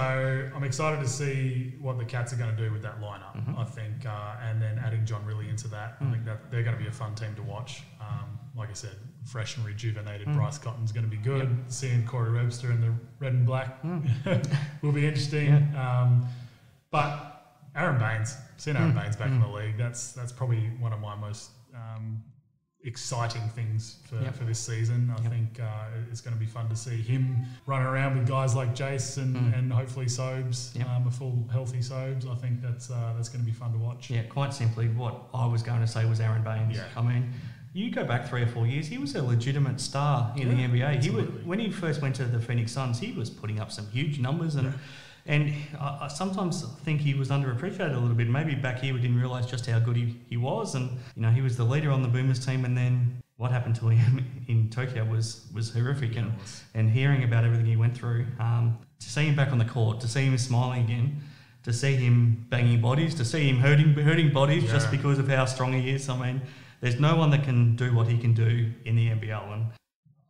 I'm excited to see what the Cats are going to do with that lineup. I think, and then adding John Riley into that, I think that they're going to be a fun team to watch. Like I said, fresh and rejuvenated Bryce Cotton's going to be good. Seeing Corey Webster in the red and black will be interesting. But Aaron Baines, seeing Aaron Baines back in the league, that's probably one of my most exciting things for this season. I think it's going to be fun to see him run around with guys like Jace and hopefully Sobes, a full healthy Sobes. I think that's going to be fun to watch. Yeah, quite simply, what I was going to say was Aaron Baines. Yeah. I mean, you go back 3 or 4 years, he was a legitimate star in the NBA. When he first went to the Phoenix Suns, he was putting up some huge numbers and I sometimes think he was underappreciated a little bit. Maybe back here we didn't realise just how good he was. And, he was the leader on the Boomers team. And then what happened to him in Tokyo was horrific. And hearing about everything he went through, to see him back on the court, to see him smiling again, to see him banging bodies, to see him hurting bodies just because of how strong he is. I mean, there's no one that can do what he can do in the NBL. And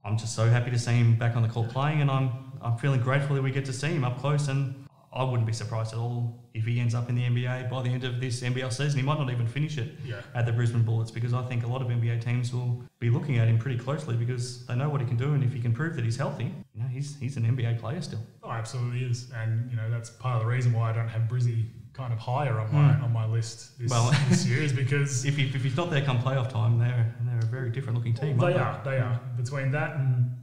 I'm just so happy to see him back on the court playing. And I'm feeling grateful that we get to see him up close, and I wouldn't be surprised at all if he ends up in the NBA by the end of this NBL season. He might not even finish it at the Brisbane Bullets, because I think a lot of NBA teams will be looking at him pretty closely because they know what he can do, and if he can prove that he's healthy, he's an NBA player still. Oh, absolutely is, and that's part of the reason why I don't have Brizzy kind of higher on my list this year, is because if he's not there come playoff time, they're a very different looking team. They are. Between that and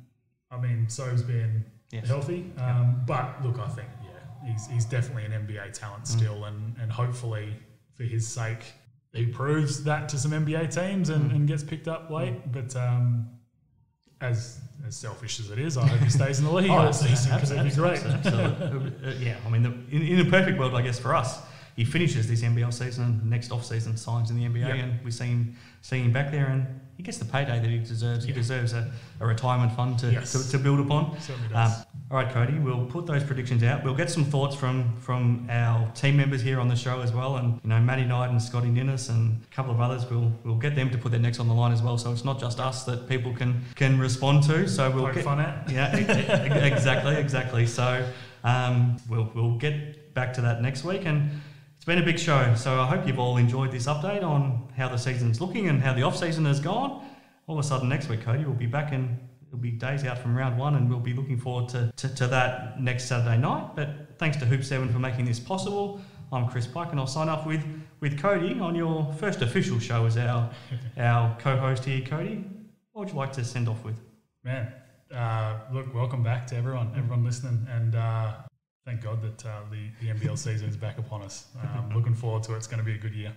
Sobes being healthy, but look, I think he's definitely an NBA talent still, and hopefully for his sake he proves that to some NBA teams and gets picked up late. But as selfish as it is, I hope he stays in the league all season, because it'd be great. In a perfect world, I guess for us, he finishes this NBL season, next off season signs in the NBA, and we see him back there, and he gets the payday that he deserves. He deserves a retirement fund to build upon. Certainly does. All right, Cody, we'll put those predictions out. We'll get some thoughts from our team members here on the show as well, and Matty Knight and Scotty Ninnis and a couple of others. We'll get them to put their necks on the line as well, so it's not just us that people can respond to. So we'll get fun at. Yeah, exactly. So we'll get back to that next week, and it's been a big show. So I hope you've all enjoyed this update on how the season's looking and how the off season has gone. All of a sudden next week, Cody, we'll be back and it'll be days out from round 1, and we'll be looking forward to that next Saturday night. But thanks to Hoop 7 for making this possible. I'm Chris Pike, and I'll sign off with Cody on your first official show as our co-host here. Cody, what would you like to send off with? Man, look, welcome back to everyone listening, and thank God that the NBL season is back upon us. Looking forward to it. It's going to be a good year.